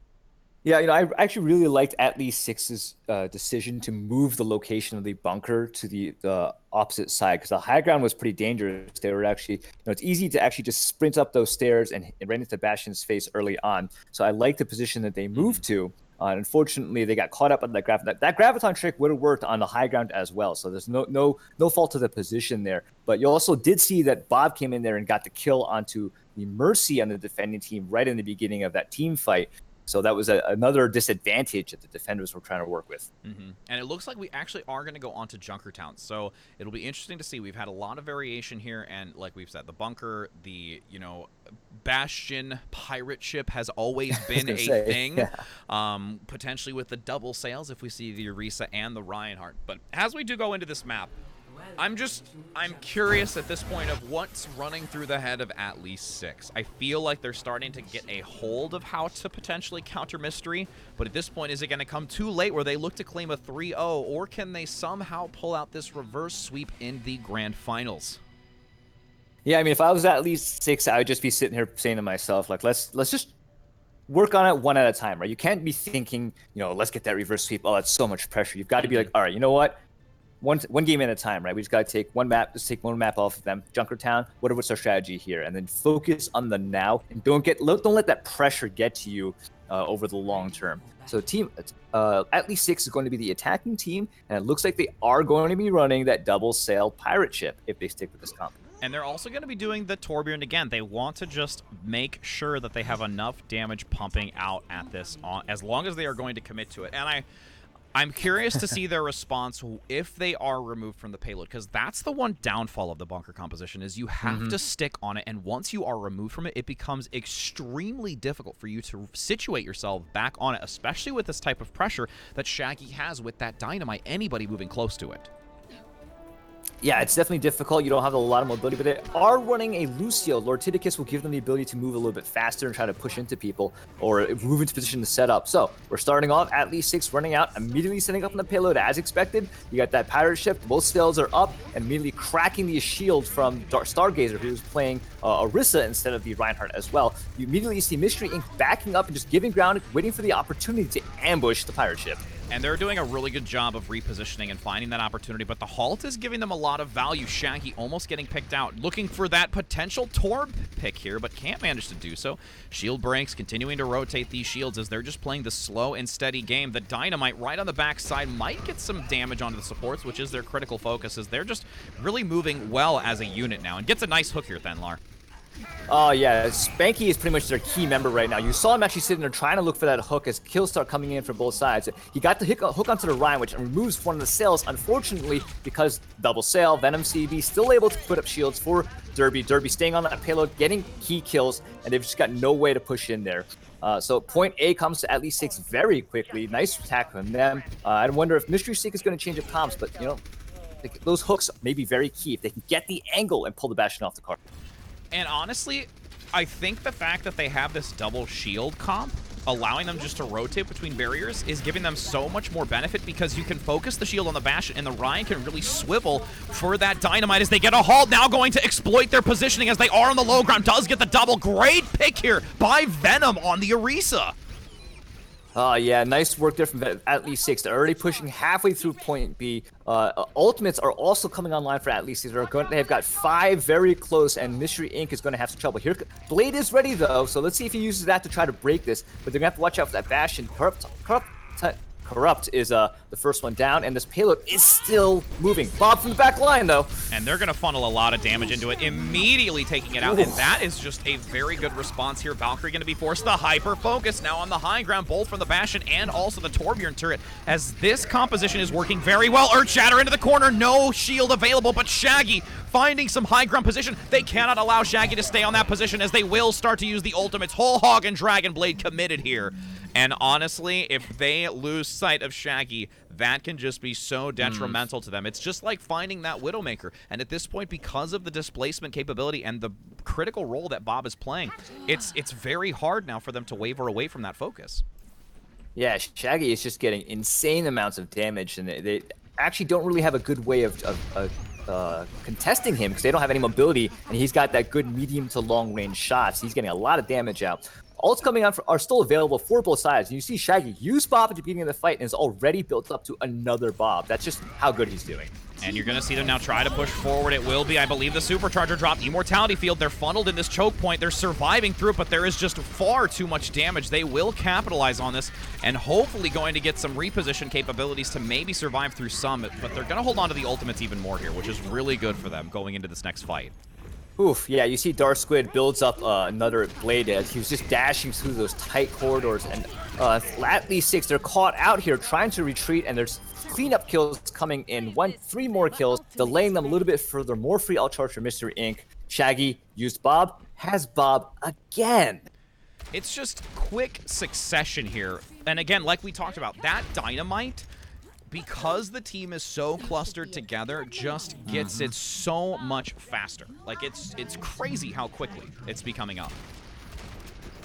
Yeah, you know, I actually really liked at least 6's decision to move the location of the bunker to the opposite side, because the high ground was pretty dangerous. They were actually, you know, it's easy to actually just sprint up those stairs and right into Bastion's face early on. So I like the position that they moved to. Unfortunately, they got caught up on that Graviton. That Graviton trick would have worked on the high ground as well. So there's no fault to the position there. But you also did see that Bob came in there and got the kill onto the Mercy on the defending team right in the beginning of that team fight. So that was another disadvantage that the defenders were trying to work with. And it looks like we actually are going to go on to Junkertown. So it'll be interesting to see. We've had a lot of variation here. And like we've said, the bunker, the, you know, Bastion pirate ship has always been a thing. Yeah. Potentially with the double sails if we see the Orisa and the Reinhardt. But as we do go into this map, I'm curious at this point of what's running through the head of at least 6. I feel like they're starting to get a hold of how to potentially counter Mystury, but at this point, is it going to come too late where they look to claim a 3-0, or can they somehow pull out this reverse sweep in the grand finals? Yeah, I mean, if I was at least 6, I would just be sitting here saying to myself, like, let's just work on it one at a time, right? You can't be thinking, you know, let's get that reverse sweep. Oh, that's so much pressure. You've got to be like, all right, you know what? One game at a time, right? We just got to take one map. Just take one map off of them. Junkertown. What's our strategy here? And then focus on the now, and don't let that pressure get to you over the long term. So team at least 6 is going to be the attacking team, and it looks like they are going to be running that double sail pirate ship if they stick with this comp. And they're also going to be doing the Torbjorn again. They want to just make sure that they have enough damage pumping out at this, as long as they are going to commit to it. And I'm curious to see their response if they are removed from the payload, because that's the one downfall of the bunker composition is you have to stick on it, and once you are removed from it, it becomes extremely difficult for you to situate yourself back on it, especially with this type of pressure that Shaggy has with that dynamite, anybody moving close to it. Yeah, it's definitely difficult. You don't have a lot of mobility, but they are running a Lucio. Lord Tidicus will give them the ability to move a little bit faster and try to push into people or move into position to set up. So we're starting off at least 6 running out, immediately setting up on the payload as expected. You got that pirate ship, both sails are up, and immediately cracking the shield from Stargazer, who was playing Orisa instead of the Reinhardt as well. You immediately see Mystury Inc. backing up and just giving ground, waiting for the opportunity to ambush the pirate ship. And they're doing a really good job of repositioning and finding that opportunity, but the halt is giving them a lot of value. Shaggy almost getting picked out, looking for that potential Torb pick here, but can't manage to do so. Shield breaks, continuing to rotate these shields as they're just playing the slow and steady game. The dynamite right on the backside might get some damage onto the supports, which is their critical focus, as they're just really moving well as a unit now. And gets a nice hook here, Thenlar. Oh, yeah. Spanky is pretty much their key member right now. You saw him actually sitting there trying to look for that hook as kills start coming in from both sides. He got the hook onto the Ryan, which removes one of the sails, unfortunately, because double sail, Venom CB still able to put up shields for Derby. Derby staying on that payload, getting key kills, and they've just got no way to push in there. So point A comes to at least 6 very quickly. Nice attack from them. I wonder if Mystery Seek is going to change up comms, but, you know, those hooks may be very key if they can get the angle and pull the Bastion off the card. And honestly, I think the fact that they have this double shield comp, allowing them just to rotate between barriers, is giving them so much more benefit because you can focus the shield on the Bastion and the Ryan can really swivel for that dynamite as they get a halt. Now going to exploit their positioning as they are on the low ground. Does get the double. Great pick here by Venom on the Orisa. Oh, yeah, nice work there from at least 6. They're already pushing halfway through point B. Ultimates are also coming online for at least 6. They've got 5 very close, and Mystery Inc. is going to have some trouble. Here, Blade is ready, though, so let's see if he uses that to try to break this. But they're going to have to watch out for that Bastion. Corrupt is the first one down, and this payload is still moving. Bob from the back line, though. And they're going to funnel a lot of damage into it, immediately taking it out. And that is just a very good response here. Valkyrie going to be forced to hyper-focus now on the high ground, both from the Bastion and also the Torbjorn turret, as this composition is working very well. Earthshatter into the corner, no shield available, but Shaggy finding some high ground position. They cannot allow Shaggy to stay on that position as they will start to use the ultimates. Whole Hog and Dragon Blade committed here. And honestly, if they lose sight of Shaggy, that can just be so detrimental to them. It's just like finding that Widowmaker. And at this point, because of the displacement capability and the critical role that Bob is playing, it's very hard now for them to waver away from that focus. Yeah, Shaggy is just getting insane amounts of damage, and they actually don't really have a good way of contesting him because they don't have any mobility, and he's got that good medium to long range shots. He's getting a lot of damage out. Ults coming out are still available for both sides. And you see Shaggy use Bob at the beginning of the fight and is already built up to another Bob. That's just how good he's doing. And you're going to see them now try to push forward. It will be, I believe, the Supercharger drop. Immortality Field, they're funneled in this choke point. They're surviving through it, but there is just far too much damage. They will capitalize on this and hopefully going to get some reposition capabilities to maybe survive through some, but they're going to hold on to the ultimates even more here, which is really good for them going into this next fight. Oof, yeah, you see Dark Squid builds up another Blade as he was just dashing through those tight corridors, and at least 6, they're caught out here trying to retreat, and there's cleanup kills coming in. 3 more kills, delaying them a little bit further. More free alt charge for Mystery Inc. Shaggy used Bob, has Bob again. It's just quick succession here. And again, like we talked about, that dynamite, because the team is so clustered together, just gets it so much faster. Like, it's crazy how quickly it's becoming up.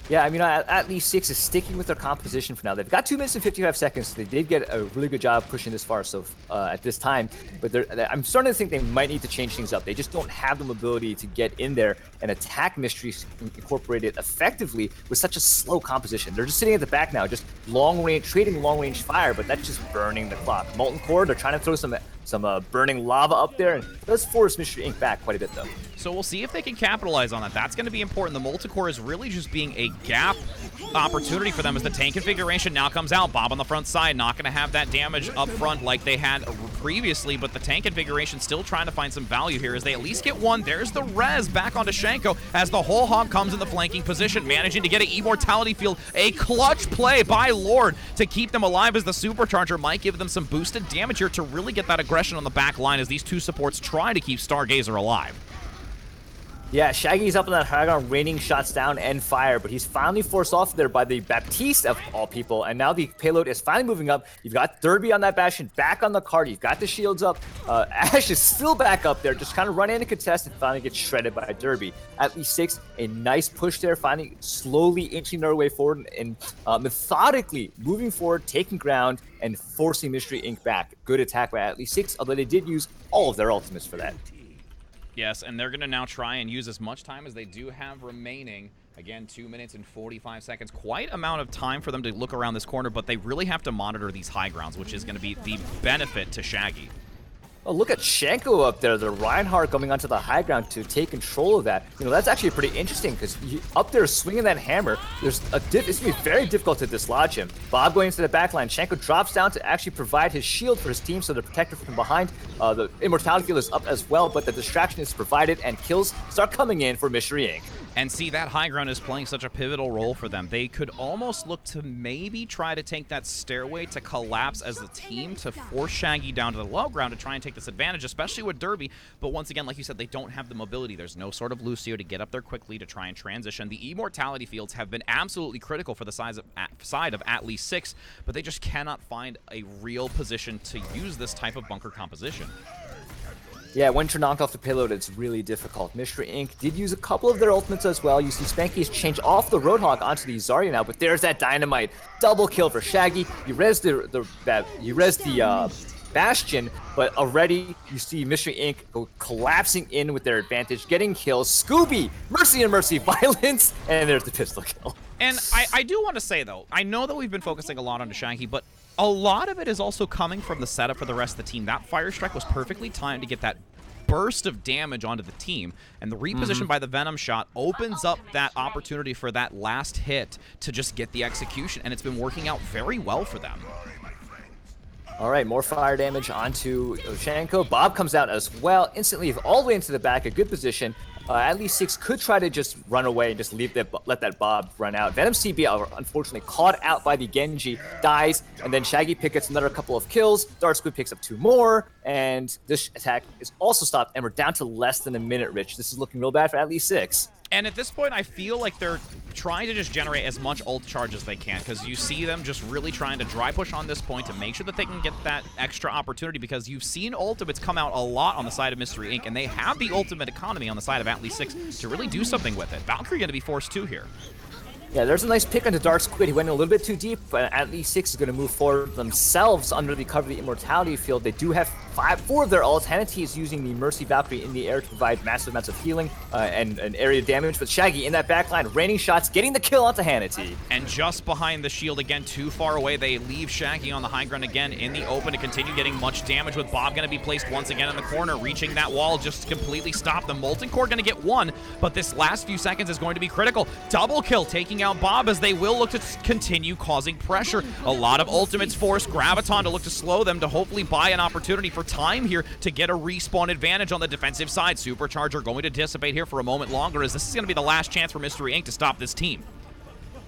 Yeah, I mean, at least 6 is sticking with their composition for now. They've got 2 minutes and 55 seconds. So they did get a really good job pushing this far at this time. But I'm starting to think they might need to change things up. They just don't have the mobility to get in there and attack Mystery Incorporated effectively with such a slow composition. They're just sitting at the back now, just trading long-range fire, but that's just burning the clock. Molten Core, they're trying to throw some some burning lava up there, and does force Mystury Inc. back quite a bit though. So we'll see if they can capitalize on that. That's going to be important. The Multicore is really just being a gap opportunity for them as the tank configuration now comes out. Bob on the front side, not going to have that damage up front like they had previously, but the tank configuration still trying to find some value here as they at least get one. There's the res back onto Shanko as the whole hog comes in the flanking position, managing to get an immortality field. A clutch play by Lord to keep them alive as the supercharger might give them some boosted damage here to really get that aggression on the back line as these two supports try to keep Stargazer alive. Yeah, Shaggy's up on that high ground, raining shots down and fire, but he's finally forced off there by the Baptiste of all people, and now the payload is finally moving up. You've got Derby on that Bastion, back on the card. You've got the shields up. Ash is still back up there, just kind of run in and contest and finally gets shredded by Derby. At least 6, a nice push there, finally slowly inching their way forward and methodically moving forward, taking ground, and forcing Mystury Inc. back. Good attack by At least 6, although they did use all of their ultimates for that. Yes, and they're going to now try and use as much time as they do have remaining. Again, 2 minutes and 45 seconds. Quite amount of time for them to look around this corner, but they really have to monitor these high grounds, which is going to be the benefit to Shaggy. Oh, look at Shanko up there, the Reinhardt coming onto the high ground to take control of that. You know, that's actually pretty interesting because up there swinging that hammer, it's going to be very difficult to dislodge him. Bob going into the back line. Shanko drops down to actually provide his shield for his team so they're protected from behind. The immortality field is up as well, but the distraction is provided and kills start coming in for Mystury Inc. And see, that high ground is playing such a pivotal role for them. They could almost look to maybe try to take that stairway to collapse as a team to force Shaggy down to the low ground to try and take this advantage, especially with Derby. But once again, like you said, they don't have the mobility. There's no sort of Lucio to get up there quickly to try and transition. The immortality fields have been absolutely critical for the side of At least 6, but they just cannot find a real position to use this type of bunker composition. Yeah, once you're knocked off the payload, it's really difficult. Mystury Inc. did use a couple of their ultimates as well. You see Spanky's change off the Roadhog onto the Zarya now, but there's that dynamite. Double kill for Shaggy. You res the Bastion, but already you see Mystury Inc. go collapsing in with their advantage, getting kills. Scooby, mercy and mercy, violence, and there's the pistol kill. And I do want to say, though, I know that we've been focusing a lot on Shaggy, but a lot of it is also coming from the setup for the rest of the team. That Fire Strike was perfectly timed to get that burst of damage onto the team, and the reposition by the Venom shot opens up that opportunity for that last hit to just get the execution, and it's been working out very well for them. All right, more fire damage onto Shanko. Bob comes out as well, instantly all the way into the back, a good position. At least 6 could try to just run away and just let that Bob run out. Venom CB, unfortunately, caught out by the Genji, dies, and then Shaggy picks another couple of kills. Dark Squid picks up 2 more, and this attack is also stopped, and we're down to less than a minute, Rich. This is looking real bad for At least 6. And at this point, I feel like they're trying to just generate as much ult charge as they can, because you see them just really trying to dry push on this point to make sure that they can get that extra opportunity, because you've seen ultimates come out a lot on the side of Mystury Inc., and they have the ultimate economy on the side of At least 6 to really do something with it. Valkyrie going to be forced too here. Yeah, there's a nice pick onto Dark Squid. He went a little bit too deep, but At least 6 is going to move forward themselves under the cover of the Immortality Field. They do have 4 of their ults. Hannity is using the Mercy Valkyrie in the air to provide massive amounts of healing and area damage, but Shaggy in that backline, raining shots, getting the kill onto Hannity. And just behind the shield again, too far away, they leave Shaggy on the high ground again in the open to continue getting much damage, with Bob going to be placed once again in the corner, reaching that wall just to completely stop the Molten Core. Going to get 1, but this last few seconds is going to be critical. Double kill taking out Bob as they will look to continue causing pressure. A lot of ultimates force Graviton to look to slow them to hopefully buy an opportunity for time here to get a respawn advantage on the defensive side. Supercharger going to dissipate here for a moment longer, as this is going to be the last chance for Mystury Inc. to stop this team.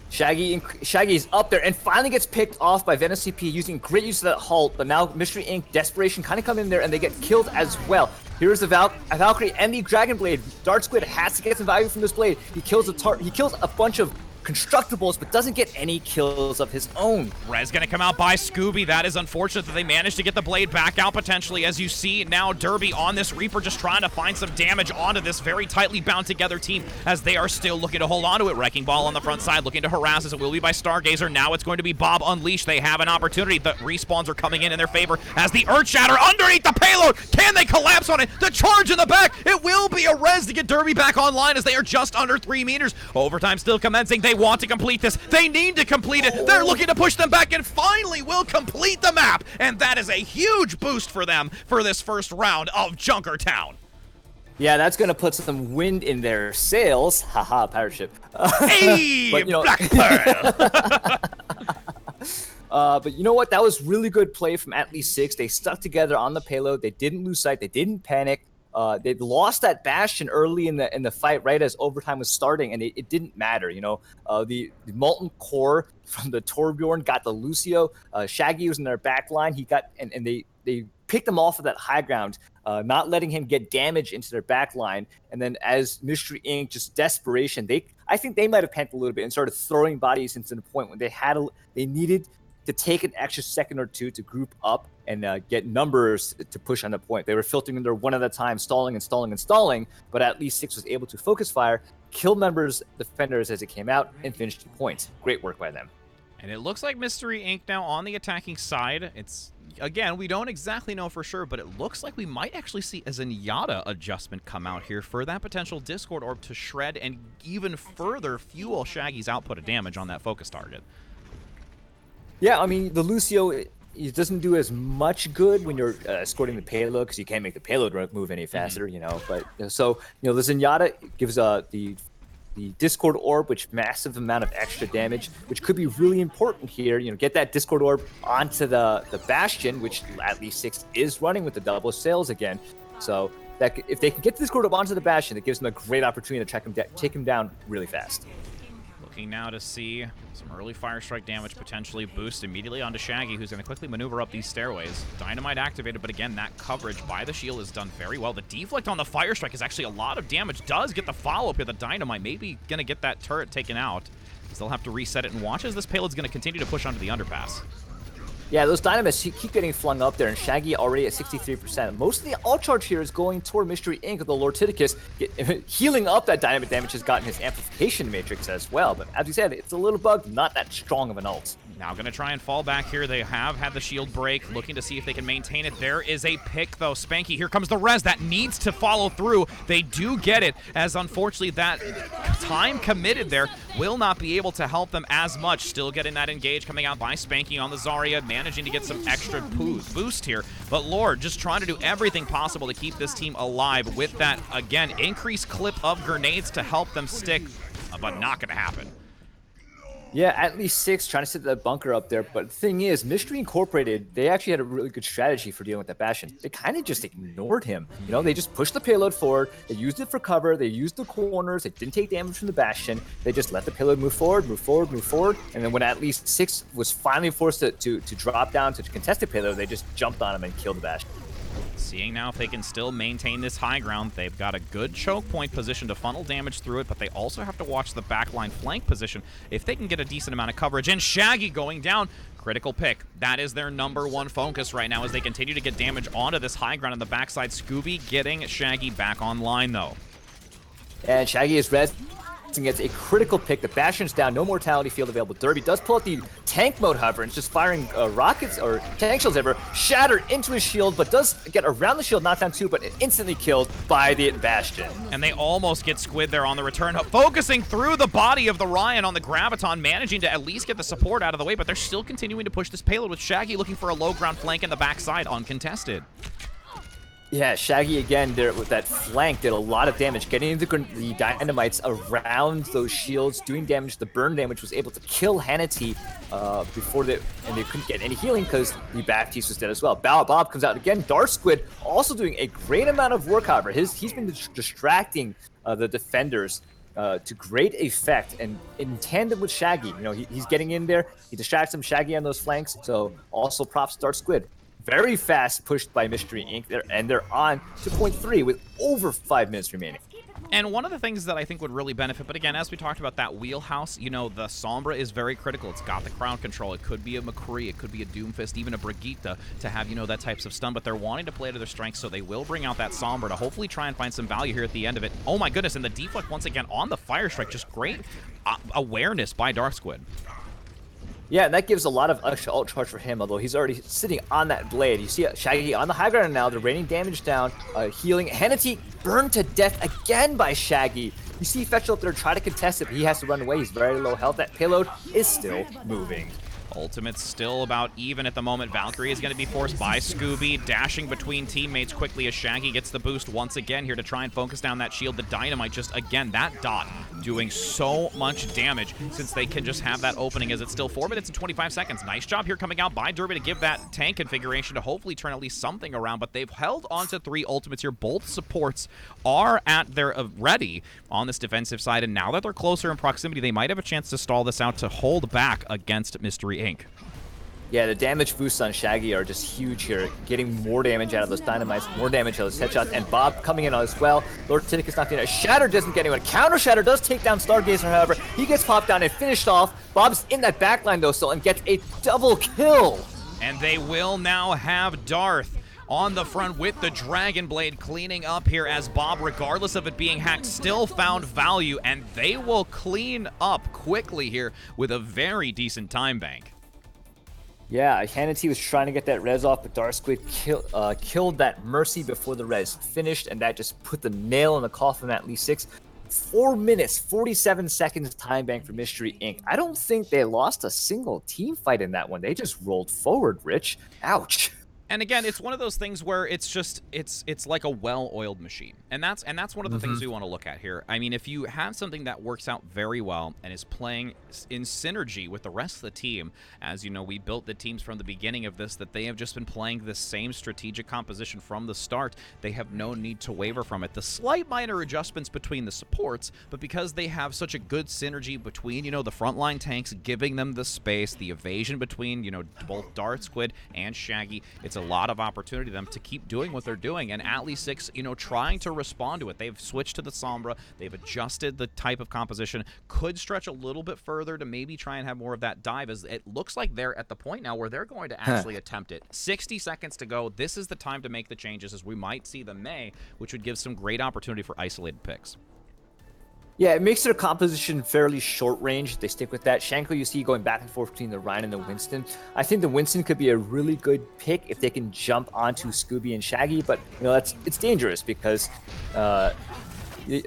Shaggy's up there and finally gets picked off by Venom CP using great use of that halt, but now Mystury Inc. Desperation kind of come in there and they get killed as well. Here's the Valkyrie and the Dragon Blade. Dark Squid has to get some value from this blade. He kills a bunch of constructibles, but doesn't get any kills of his own. Rez gonna come out by Scooby. That is unfortunate that they managed to get the blade back out potentially. As you see now, Derby on this Reaper just trying to find some damage onto this very tightly bound together team, as they are still looking to hold on to it. Wrecking Ball on the front side looking to harass, as it will be by Stargazer. Now it's going to be Bob Unleashed. They have an opportunity. The respawns are coming in their favor as the Earthshatter underneath the payload. Can they collapse on it? The charge in the back. It will be a res to get Derby back online, as they are just under 3 meters. Overtime still commencing. They They want to complete this. They need to complete it. They're looking to push them back and finally will complete the map. And that is a huge boost for them for this first round of Junkertown. Yeah, that's going to put some wind in their sails. Haha, pirate ship. Hey, but, Black Pearl. But you know what? That was really good play from at least 6. They stuck together on the payload. They didn't lose sight. They didn't panic. They lost that Bastion early in the fight, right as overtime was starting, and it didn't matter. The Molten Core from the Torbjorn got the Lucio. Shaggy was in their back line. He got and they picked him off of that high ground, not letting him get damage into their back line. And then as Mystury Inc., just desperation, I think they might have panicked a little bit and started throwing bodies into the point when they needed to take an extra second or two to group up and get numbers to push on the point. They were filtering under one at a time, stalling, but at least 6 was able to focus fire, kill defenders as it came out, and finish 2 points. Great work by them. And it looks like Mystury Inc. now on the attacking side. Again, we don't exactly know for sure, but it looks like we might actually see a Zenyatta adjustment come out here for that potential Discord Orb to shred and even further fuel Shaggy's output of damage on that focus target. Yeah, I mean, the Lucio, it doesn't do as much good when you're escorting the payload because you can't make the payload move any faster, But the Zenyatta gives the Discord Orb, which massive amount of extra damage, which could be really important here. Get that Discord Orb onto the Bastion, which at least 6 is running with the double sails again. So that if they can get the Discord Orb onto the Bastion, it gives them a great opportunity to take him down really fast. Looking now to see some early fire strike damage potentially boost immediately onto Shaggy, who's going to quickly maneuver up these stairways. Dynamite activated, but again, that coverage by the shield is done very well. The deflect on the fire strike is actually a lot of damage. Does get the follow-up here. The Dynamite maybe going to get that turret taken out. They'll have to reset it and watch as this payload's going to continue to push onto the underpass. Yeah, those Dynamites keep getting flung up there, and Shaggy already at 63%. Most of the all charge here is going toward Mystury Inc. The Lord Titicus healing up that Dynamite damage has gotten his amplification matrix as well. But as you said, it's a little bugged, not that strong of an ult. Now going to try and fall back here. They have had the shield break, looking to see if they can maintain it. There is a pick, though. Spanky, here comes the res. That needs to follow through. They do get it, as unfortunately that time committed there will not be able to help them as much. Still getting that engage coming out by Spanky on the Zarya, managing to get some extra boost here. But Lord, just trying to do everything possible to keep this team alive with that, again, increased clip of grenades to help them stick, but not going to happen. Yeah, at least 6 trying to set that bunker up there. But the thing is, Mystury Incorporated, they actually had a really good strategy for dealing with that Bastion. They kind of just ignored him. They just pushed the payload forward. They used it for cover. They used the corners. They didn't take damage from the Bastion. They just let the payload move forward. And then when at least 6 was finally forced to drop down to contest the payload, they just jumped on him and killed the Bastion. Seeing now if they can still maintain this high ground. They've got a good choke point position to funnel damage through it, but they also have to watch the backline flank position if they can get a decent amount of coverage. And Shaggy going down. Critical pick. That is their #1 focus right now as they continue to get damage onto this high ground on the backside. Scooby getting Shaggy back online, though. And Shaggy is res. Gets a critical pick. The Bastion's down. No mortality field available. Derby does pull out the tank mode, however, and it's just firing rockets or tank shells ever. Shattered into his shield, but does get around the shield, knocked down 2, but instantly killed by the Bastion. And they almost get squid there on the return. Focusing through the body of the Ryan on the Graviton, managing to at least get the support out of the way, but they're still continuing to push this payload with Shaggy looking for a low ground flank in the backside uncontested. Yeah, Shaggy again there with that flank did a lot of damage, getting the dynamites around those shields, doing damage. The burn damage was able to kill Hannity before they couldn't get any healing because the Baptiste was dead as well. Bob comes out again. Dark Squid also doing a great amount of work, however. He's been distracting the defenders to great effect, and in tandem with Shaggy. He's getting in there. He distracts him, Shaggy on those flanks. So also props to Dark Squid. Very fast pushed by Mystury Inc. And they're on to point 3 with over 5 minutes remaining. And one of the things that I think would really benefit, but again, as we talked about that wheelhouse, the Sombra is very critical. It's got the crowd control. It could be a McCree. It could be a Doomfist, even a Brigitte to have, that types of stun. But they're wanting to play to their strengths, so they will bring out that Sombra to hopefully try and find some value here at the end of it. Oh my goodness, and the deflect once again on the Fire Strike. Just great awareness by Dark Squid. Yeah, and that gives a lot of extra ult charge for him, although he's already sitting on that blade. You see Shaggy on the high ground now, they're raining damage down, healing. Hannity burned to death again by Shaggy. You see Fetchel up there try to contest it, but he has to run away. He's very low health. That payload is still moving. Ultimate's still about even at the moment. Valkyrie is going to be forced by Scooby, dashing between teammates quickly as Shaggy gets the boost once again here to try and focus down that shield. The Dynamite just, again, that dot doing so much damage since they can just have that opening as it's still 4 minutes and 25 seconds. Nice job here coming out by Derby to give that tank configuration to hopefully turn at least something around, but they've held onto 3 ultimates here. Both supports are at their ready on this defensive side, and now that they're closer in proximity, they might have a chance to stall this out to hold back against Mystury Inc. Yeah, the damage boosts on Shaggy are just huge here, getting more damage out of those dynamites, more damage out of those headshots, and Bob coming in as well. Lord Tinic is not getting it. Shatter doesn't get anyone. Counter Shatter does take down Stargazer, however. He gets popped down and finished off. Bob's in that backline, though, still, and gets a double kill. And they will now have Darth on the front with the Dragon Blade cleaning up here as Bob, regardless of it being hacked, still found value, and they will clean up quickly here with a very decent time bank. Yeah, Hannity was trying to get that res off, but Dark Squid killed that Mercy before the res finished, and that just put the nail in the coffin at least 6. 4 minutes, 47 seconds time bank for Mystury Inc. I don't think they lost a single team fight in that one. They just rolled forward, Rich. Ouch. And again, it's one of those things where it's just it's like a well-oiled machine, and that's one of the things we want to look at here. I mean, if you have something that works out very well and is playing in synergy with the rest of the team, as you know, we built the teams from the beginning of this that they have just been playing the same strategic composition from the start. They have no need to waver from it. The slight minor adjustments between the supports, but because they have such a good synergy between, you know, the frontline tanks, giving them the space, the evasion between, you know, both Darth Squid and Shaggy, it's a lot of opportunity to them to keep doing what they're doing, and Atlee 6, you know, trying to respond to it. They've switched to the Sombra, they've adjusted the type of composition, could stretch a little bit further to maybe try and have more of that dive, as it looks like they're at the point now where they're going to actually attempt it. 60 seconds to go. This is the time to make the changes, as we might see the May, which would give some great opportunity for isolated picks. Yeah, it makes their composition fairly short range. They stick with that. Shanko, you see going back and forth between the Ryan and the Winston. I think the Winston could be a really good pick if they can jump onto Scooby and Shaggy, but you know it's dangerous because the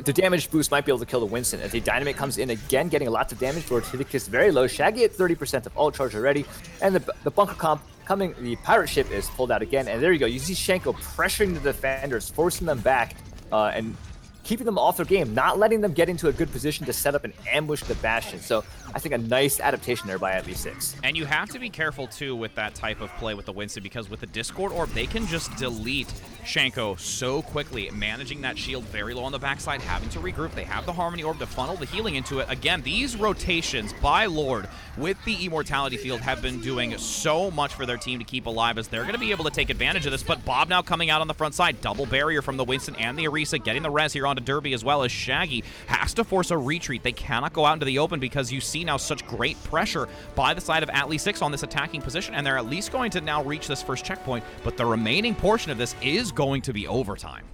damage boost might be able to kill the Winston. As the Dynamite comes in again, getting lots of damage. Lord Tidicus very low. Shaggy at 30% of ult charge already, and the bunker comp coming. The pirate ship is pulled out again, and there you go. You see Shanko pressuring the defenders, forcing them back, and keeping them off their game, not letting them get into a good position to set up and ambush the Bastion. So I think a nice adaptation there by Atlee 6. And you have to be careful, too, with that type of play with the Winston, because with the Discord Orb, they can just delete Shanko so quickly, managing that shield very low on the backside, having to regroup. They have the Harmony Orb to funnel the healing into it. Again, these rotations by Lord with the Immortality Field have been doing so much for their team to keep alive, as they're going to be able to take advantage of this. But Bob now coming out on the front side, double barrier from the Winston and the Orisa, getting the res here onto Derby, as well as Shaggy has to force a retreat. They cannot go out into the open because you see now such great pressure by the side of Atlee 6 on this attacking position, and they're at least going to now reach this first checkpoint, but the remaining portion of this is going to be overtime.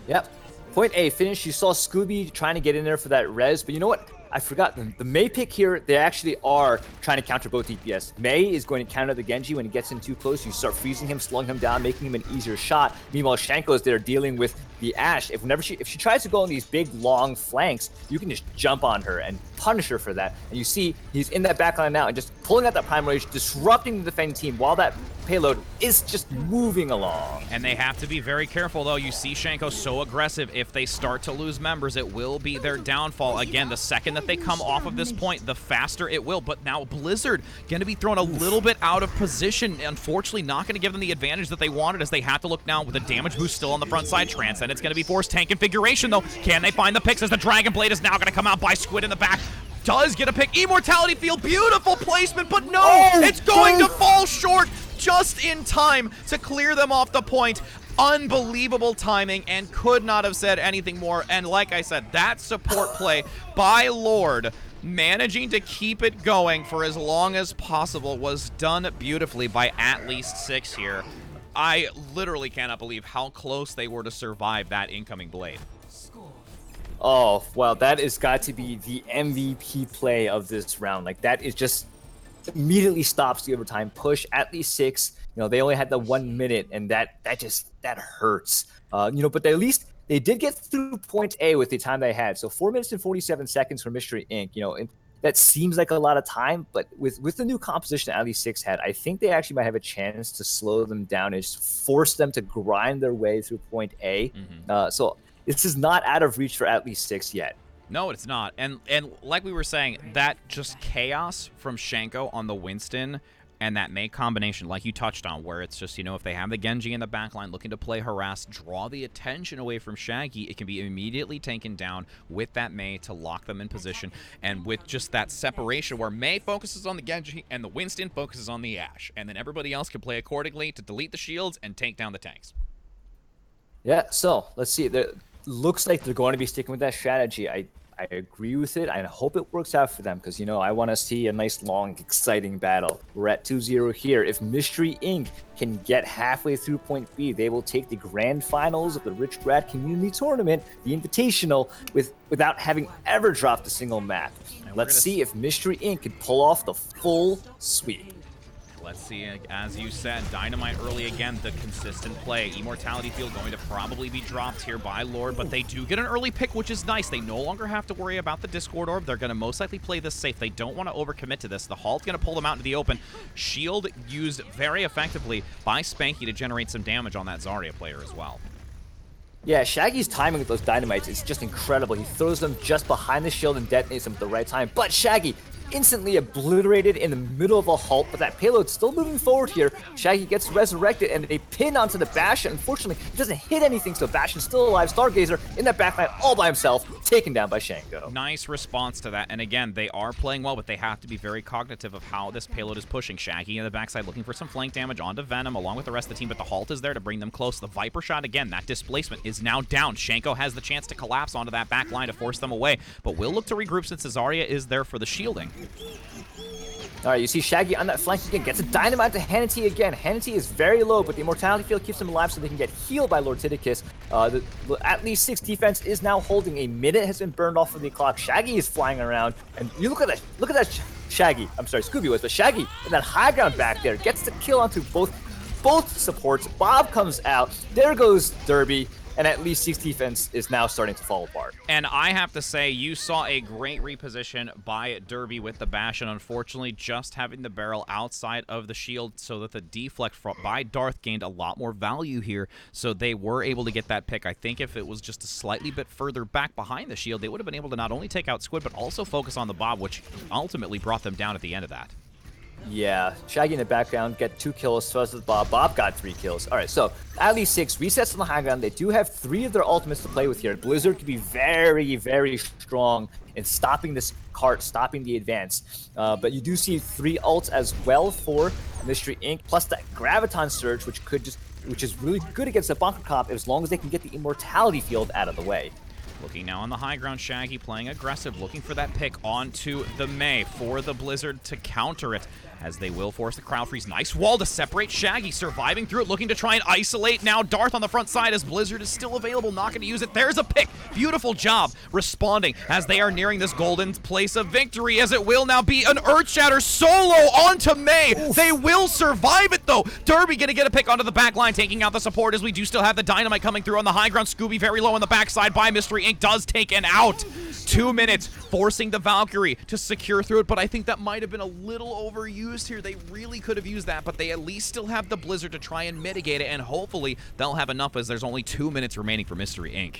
Yep. Point A finished. You saw Scooby trying to get in there for that res, but you know what? I forgot. The May pick here, they actually are trying to counter both DPS. May is going to counter the Genji when he gets in too close. You start freezing him, slowing him down, making him an easier shot. Meanwhile, Shanko is there dealing with the Ashe. If she tries to go on these big, long flanks, you can just jump on her and punish her for that. And you see he's in that backline now and just pulling out that Prime Rage, disrupting the defending team while that payload is just moving along. And they have to be very careful, though. You see Shanko so aggressive. If they start to lose members, it will be their downfall. Again, the second that they come off of this point, the faster it will. But now Blizzard going to be thrown a little bit out of position. Unfortunately, not going to give them the advantage that they wanted, as they have to look now with the damage boost still on the front side. Transcendent's going to be forced tank configuration, though. Can they find the picks, as the Dragon Blade is now going to come out by Squid in the back? Does get a pick. Immortality Field, beautiful placement, but no, it's going to fall short just in time to clear them off the point. Unbelievable timing, and could not have said anything more. And like I said, that support play by Lord, managing to keep it going for as long as possible, was done beautifully by Atlee 6 here. I literally cannot believe how close they were to survive that incoming blade. Oh, well, that has got to be the MVP play of this round. Like, that is just immediately stops the overtime push. At least 6. They only had the 1 minute, and that hurts. But at least they did get through point A with the time they had. So 4 minutes and 47 seconds for Mystury Inc. And that seems like a lot of time, but with the new composition at least 6 had, I think they actually might have a chance to slow them down and just force them to grind their way through point A. So this is not out of reach for at least 6 yet. No, it's not. And like we were saying, that just chaos from Shanko on the Winston and that Mei combination, like you touched on, where it's just, if they have the Genji in the backline looking to play harass, draw the attention away from Shaggy, it can be immediately taken down with that Mei to lock them in position. And with just that separation where Mei focuses on the Genji and the Winston focuses on the Ashe. And then everybody else can play accordingly to delete the shields and take down the tanks. Yeah, so let's see. It looks like they're going to be sticking with that strategy. I agree with it. I hope it works out for them because, I want to see a nice, long, exciting battle. We're at 2-0 here. If Mystury Inc. can get halfway through point B, they will take the grand finals of the RichRad Community Tournament, the Invitational, without having ever dropped a single map. Let's see if Mystury Inc. can pull off the full sweep. Let's see, as you said, Dynamite early again, the consistent play. Immortality Field going to probably be dropped here by Lord, but they do get an early pick, which is nice. They no longer have to worry about the Discord Orb. They're going to most likely play this safe. They don't want to overcommit to this. The Halt's going to pull them out into the open. Shield used very effectively by Spanky to generate some damage on that Zarya player as well. Yeah, Shaggy's timing with those dynamites is just incredible. He throws them just behind the shield and detonates them at the right time. But Shaggy instantly obliterated in the middle of a halt, but that payload's still moving forward here. Shaggy gets resurrected, and they pin onto the Bastion. Unfortunately, he doesn't hit anything, so Bastion's still alive. Stargazer in that backline all by himself, taken down by Shanko. Nice response to that, and again, they are playing well, but they have to be very cognitive of how this payload is pushing. Shaggy in the backside looking for some flank damage onto Venom, along with the rest of the team, but the Halt is there to bring them close. The Viper shot, again, that displacement is now down. Shanko has the chance to collapse onto that back line to force them away, but will look to regroup since Zarya is there for the shielding. All right, you see Shaggy on that flank again, gets a dynamite to Hannity again. Hannity is very low, but the Immortality Field keeps him alive so they can get healed by Lord Tidicus. The at least 6 defense is now holding. A minute has been burned off of the clock. Shaggy is flying around, and you look at that Shaggy. I'm sorry, Scooby was, but Shaggy in that high ground back there gets the kill onto both supports. Bob comes out. There goes Derby. And at least 6 defense is now starting to fall apart. And I have to say, you saw a great reposition by Derby with the Bastion. Unfortunately, just having the barrel outside of the shield so that the deflect by Darth gained a lot more value here. So they were able to get that pick. I think if it was just a slightly bit further back behind the shield, they would have been able to not only take out Squid, but also focus on the Bob, which ultimately brought them down at the end of that. Yeah, Shaggy in the background, get 2 kills, so does Bob. Bob got 3 kills. All right, so at least 6 resets on the high ground. They do have 3 of their ultimates to play with here. Blizzard could be very, very strong in stopping this cart, stopping the advance. But you do see 3 ults as well for Mystury Inc., plus that Graviton Surge, which is really good against the Bunker Cop as long as they can get the Immortality Field out of the way. Looking now on the high ground, Shaggy playing aggressive, looking for that pick onto the Mei for the Blizzard to counter it, as they will force the crowd freeze. Nice wall to separate Shaggy, surviving through it, looking to try and isolate now Darth on the front side as Blizzard is still available, not going to use it. There's a pick. Beautiful job responding as they are nearing this golden place of victory, as it will now be an Earthshatter solo onto Mei. Oof. They will survive it, though. Derby going to get a pick onto the back line, taking out the support as we do still have the Dynamite coming through on the high ground. Scooby very low on the backside by Mystury Inc. does take an out. 2 minutes, forcing the Valkyrie to secure through it, but I think that might have been a little overused here. They really could have used that, but they at least still have the Blizzard to try and mitigate it, and hopefully they'll have enough as there's only 2 minutes remaining for Mystury Inc.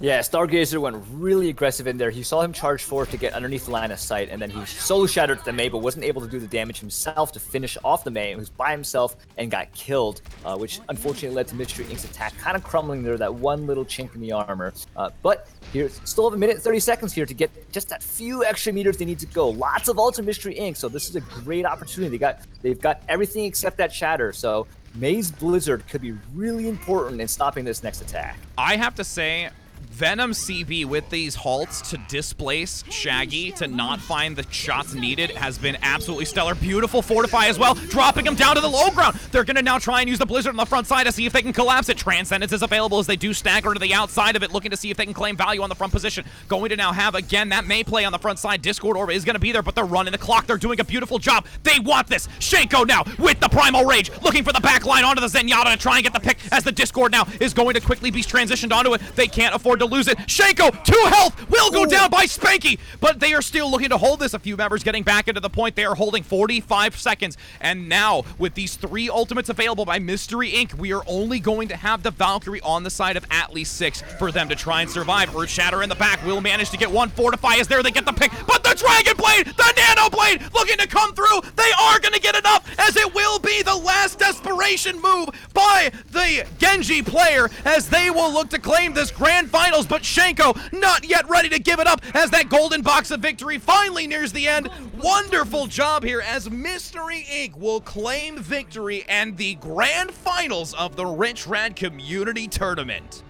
Yeah, Stargazer went really aggressive in there. He saw him charge forward to get underneath the line of sight, and then he solo shattered the Mei, but wasn't able to do the damage himself to finish off the Mei, who was by himself and got killed, which unfortunately led to Mystury Inc.'s attack kind of crumbling there, that one little chink in the armor. But here, still have a minute 30 seconds here to get just that few extra meters they need to go. Lots of ults in Mystury Inc., so this is a great opportunity. They've got everything except that shatter, so Mei's Blizzard could be really important in stopping this next attack. I have to say, Venom CB with these halts to displace Shaggy, to not find the shots needed, has been absolutely stellar. Beautiful fortify as well, dropping him down to the low ground. They're going to now try and use the Blizzard on the front side to see if they can collapse it. Transcendence is available as they do stagger to the outside of it, looking to see if they can claim value on the front position. Going to now have, again, that May play on the front side. Discord Orb is going to be there, but they're running the clock. They're doing a beautiful job. They want this. Shanko now with the Primal Rage, looking for the back line onto the Zenyatta to try and get the pick as the Discord now is going to quickly be transitioned onto it. They can't afford to lose it. Shanko, 2 health, will go down by Spanky, but they are still looking to hold this. A few members getting back into the point. They are holding 45 seconds, and now with these 3 ultimates available by Mystury Inc., we are only going to have the Valkyrie on the side of at least 6 for them to try and survive. Earth Shatter in the back will manage to get one. Fortify is there. They get the pick, but the Dragon Blade, the Nano Blade, looking to come through. They are going to get enough, as it will be the last desperation move by the Genji player, as they will look to claim this grand finals. But Shanko not yet ready to give it up, as that golden box of victory finally nears the end. Wonderful job here, as Mystury Inc. will claim victory and the grand finals of the RichRad Community Tournament.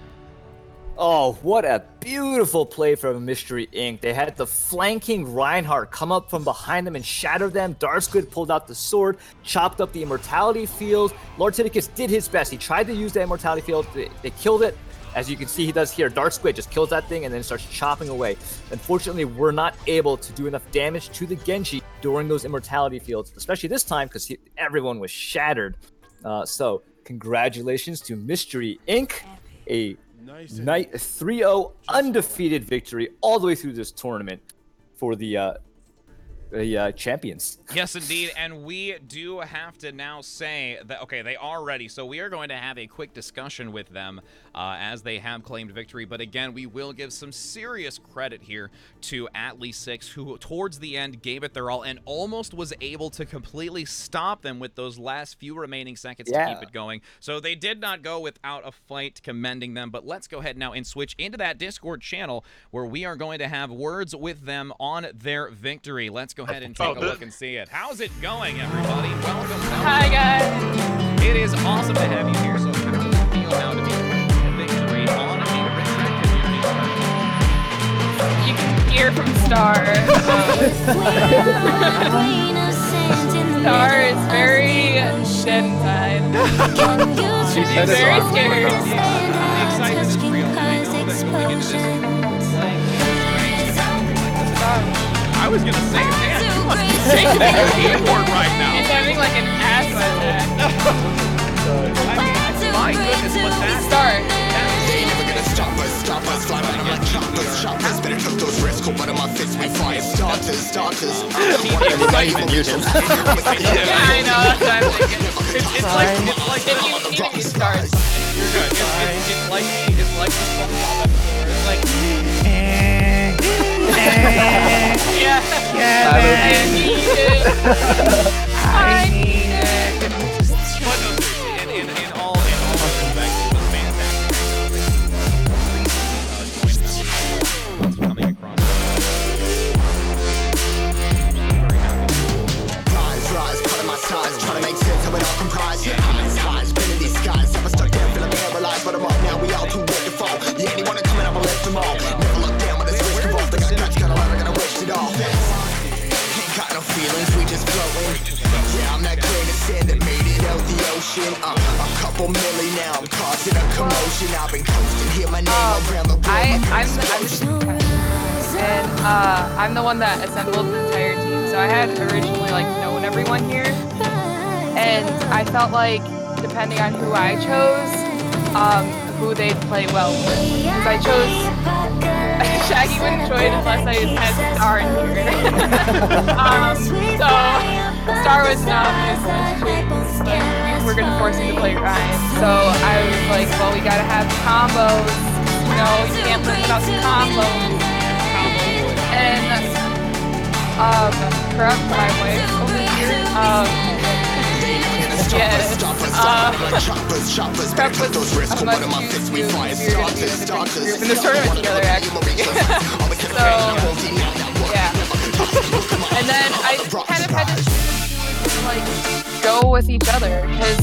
Oh, what a beautiful play from Mystury Inc. They had the flanking Reinhardt come up from behind them and shatter them. Dark Squid pulled out the sword, chopped up the Immortality Field. Lord Tidicus did his best. He tried to use the Immortality Field. They killed it. As you can see, he does here. Dark Squid just kills that thing and then starts chopping away. Unfortunately, we're not able to do enough damage to the Genji during those Immortality Fields, especially this time because everyone was shattered. So congratulations to Mystury Inc. A 3-0 undefeated victory all the way through this tournament for the champions. Yes, indeed, and we do have to now say that, okay, they are ready, so we are going to have a quick discussion with them as they have claimed victory. But again, we will give some serious credit here to Atlee6, who towards the end gave it their all and almost was able to completely stop them with those last few remaining seconds to keep it going. So they did not go without a fight, commending them. But let's go ahead now and switch into that Discord channel where we are going to have words with them on their victory. Let's go ahead and take a look and see it. How's it going, everybody? Welcome. Hi, guys. It is awesome to have you here. So how does it feel now to be a victory on the RichRad Community Tournament? You can hear from Star. Star is very dead inside. She's very scared. The excitement is real. I know that when we get to this playing I was gonna say, man, you must be taking a keyboard right now. He's having like an asthma attack. I mean, my goodness, but that Star. They never gonna stop us, fly by them like choppers. Better took those risks, cool, one of my fists, we fire starters. might even use them. Yeah, I know, that's what I'm thinking. It's like If you need to be stars. you're good. It's like the SpongeBob episode where it's like, Yeah. I need it. I need it. but no, seriously, in all respects, it was fantastic. Coming across. Very happy. Rise, cutting my size, trying to make sense of it all comprised. Eyes, been in these skies, never stuck there, feeling paralyzed, but I'm up now, we all too weak to fall. Yeah, anyone coming up, I left them all. Never look down when it's risk involved, they got guts, got a lot, I gotta waste it all. Ain't got no feelings, we just floating. Yeah, I'm that grain of sand that made it out the ocean. A couple milli now, I'm causing a commotion. I've been coasting, hear my name around the world. I'm the one that assembled the entire team. So I had originally like known everyone here, and I felt like depending on who I chose, who they'd play well with. Because I chose Shaggy wouldn't join unless I had Star in here. So Star was not we're gonna force you to play Ryan. So I was like, well, we gotta have combos. You know, you can't live without the combos. And corrupt my wife over here. Yes. Prep was a must choose you if you're gonna be in the tournament together, actually. So yeah. And then I kind of had to choose who would like go with each other, because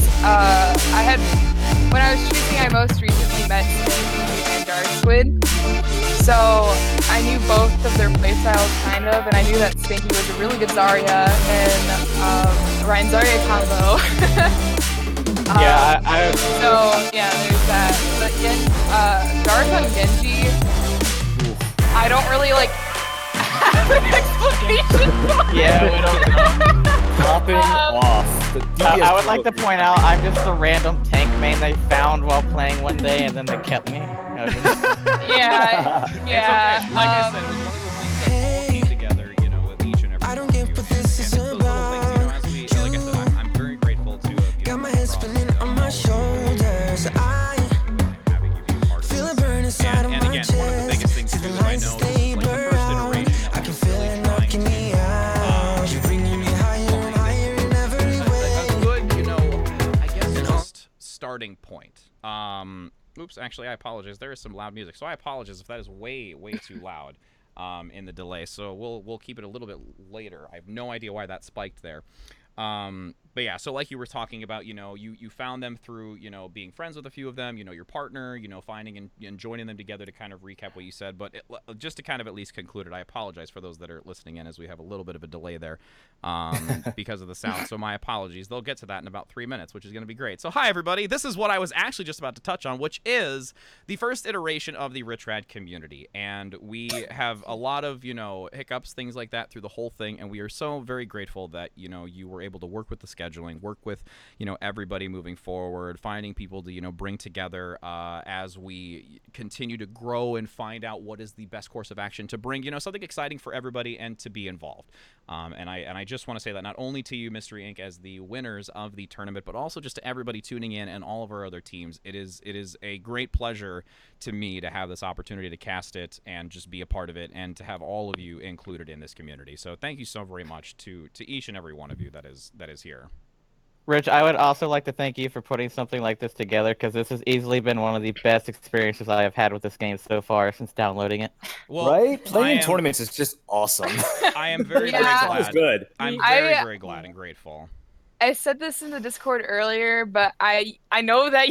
when I was choosing, I most recently met Steve and Dark Squid, So I knew both of their playstyles kind of, and I knew that Spanky was a really good Zarya and Ryan Zarya combo. So yeah, there's that. But Dark on Genji, I don't really like have an explanation for Yeah, we don't know. Popping off. I would like to point out I'm just a random tank main they found while playing one day, and then they kept me. Yeah, yeah. Like I said, it was one of those things that all came together, you know, with each and every I don't one get of what you. this is And it's those little things, you know, as we, like I said, I'm very grateful to have, you Got know, my head spinning on my shoulders. having you be a part of Feel this. it burn inside of And my again, one of the chest. biggest things See too the is I lights know as this they is like the blur first out. iteration I that can we're feel really it trying knocking to, me out. You're bringing me higher and higher in every a way. good, you know, I guess just starting point. Oops, actually, I apologize. There is some loud music, so I apologize if that is way too loud in the delay. So we'll keep it a little bit later. I have no idea why that spiked there. But yeah, so like you were talking about, you know, you found them through, you know, being friends with a few of them, you know, your partner, you know, finding and joining them together to kind of recap what you said. But just to kind of at least conclude it, I apologize for those that are listening in as we have a little bit of a delay there because of the sound. So my apologies. They'll get to that in about 3 minutes, which is going to be great. So hi, everybody. This is what I was actually just about to touch on, which is the first iteration of the RichRad community. And we have a lot of, you know, hiccups, things like that through the whole thing. And we are so very grateful that, you know, you were able to work with the scheduling, work with, you know, everybody moving forward, finding people to, you know, bring together as we continue to grow and find out what is the best course of action to bring, you know, something exciting for everybody and to be involved. And I just want to say that not only to you, Mystury Inc., as the winners of the tournament, but also just to everybody tuning in and all of our other teams. It is a great pleasure to me to have this opportunity to cast it and just be a part of it and to have all of you included in this community. So thank you so very much to each and every one of you that is here. Rich, I would also like to thank you for putting something like this together, because this has easily been one of the best experiences I have had with this game so far since downloading it. Well, Right? Playing in tournaments is just awesome. I am very, Yeah. very glad. It's good. I'm very glad and grateful. I said this in the Discord earlier, but I know that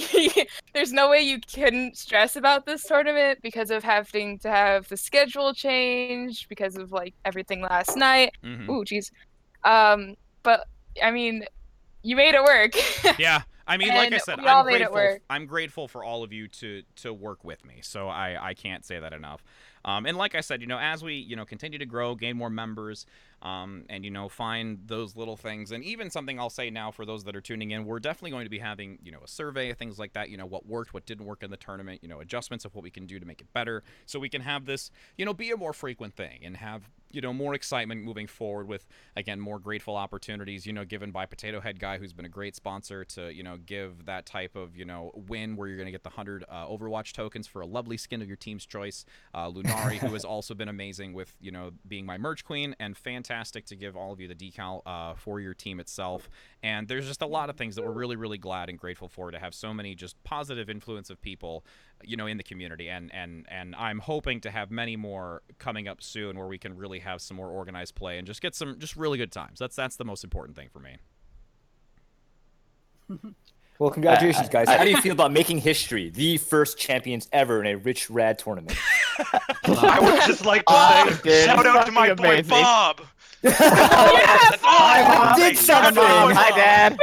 there's no way you couldn't stress about this tournament because of having to have the schedule change because of like everything last night. Mm-hmm. Ooh, jeez. But I mean, you made it work. Yeah, I mean, like I And said, we all I'm made it grateful. work. I'm grateful for all of you to work with me. So I can't say that enough. And like I said, you know, as we, you know, continue to grow, gain more members, and, you know, find those little things. And even something I'll say now for those that are tuning in, we're definitely going to be having, you know, a survey, things like that, you know, what worked, what didn't work in the tournament, you know, adjustments of what we can do to make it better. So we can have this, you know, be a more frequent thing and have, you know, more excitement moving forward with, again, more grateful opportunities, you know, given by Potato Head Guy, who's been a great sponsor to, you know, give that type of, you know, win where you're going to get the 100 Overwatch tokens for a lovely skin of your team's choice. Lunari, who has also been amazing with, you know, being my merch queen, and fantastic to give all of you the decal for your team itself. And there's just a lot of things that we're really, really glad and grateful for, to have so many just positive influence of people, you know, in the community. And I'm hoping to have many more coming up soon where we can really have some more organized play and just get some just really good times. That's the most important thing for me. Well, congratulations, guys. How do you feel about making history? The first champions ever in a RichRad tournament. I would just like to say, dude, shout out to my fucking boy amazing. Bob. Yes! I did something. Hi, Dad.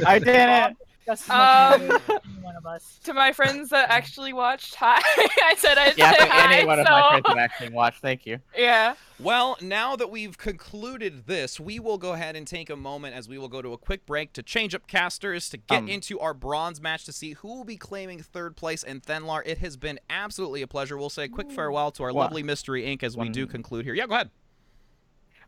I did it. Just as much as Um, any one of us. To my friends that actually watched, hi. I said Yeah, hi. to any one of my so- friends that actually watched, thank you. Yeah. Well, now that we've concluded this, we will go ahead and take a moment as we will go to a quick break to change up casters, to get into our bronze match to see who will be claiming third place in Thenlar. It has been absolutely a pleasure. We'll say a quick farewell to our lovely Mystury Inc. as we do conclude here. Yeah, go ahead.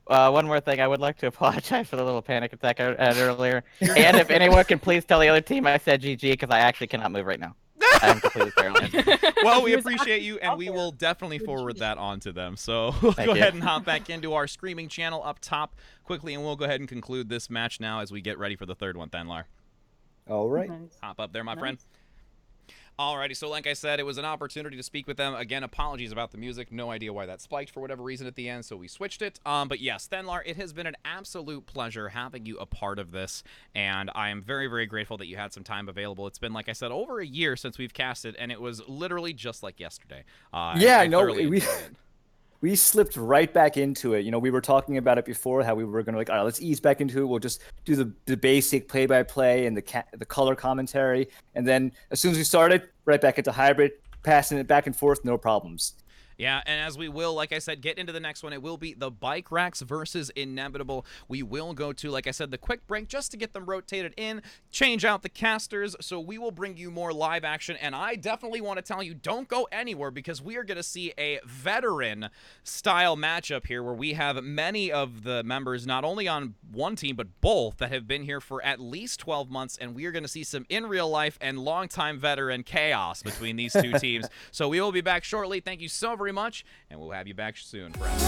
One more thing, I would like to apologize for the little panic attack I had earlier. And if anyone can please tell the other team I said GG, because I actually cannot move right now. I'm completely paralyzed. Well, we He was appreciate you, and out we there. will definitely forward that on to them. So we'll Thank go you. ahead and hop back into our streaming channel up top quickly, and we'll go ahead and conclude this match now as we get ready for the third one, Thenlar. All right. Nice. Hop up there, my friend. Alrighty, so like I said, it was an opportunity to speak with them. Again, apologies about the music. No idea why that spiked for whatever reason at the end, so we switched it. But yes, Stenlar, it has been an absolute pleasure having you a part of this, and I am very, very grateful that you had some time available. It's been, like I said, over a year since we've casted, and it was literally just like yesterday. Yeah, no, we slipped right back into it. You know, we were talking about it before, how we were going to like, all right, let's ease back into it. We'll just do the basic play-by-play and the color commentary. And then as soon as we started, right back into hybrid, passing it back and forth, no problems. Yeah, and as we will, like I said, get into the next one, it will be the Bike Racks versus Inevitable. We will go to, like I said, the quick break just to get them rotated in, change out the casters, so we will bring you more live action, and I definitely want to tell you, don't go anywhere, because we are going to see a veteran-style matchup here, where we have many of the members, not only on one team, but both, that have been here for at least 12 months, and we are going to see some in real life and longtime veteran chaos between these two teams. So we will be back shortly. Thank you so very much, and we'll have you back soon, friends.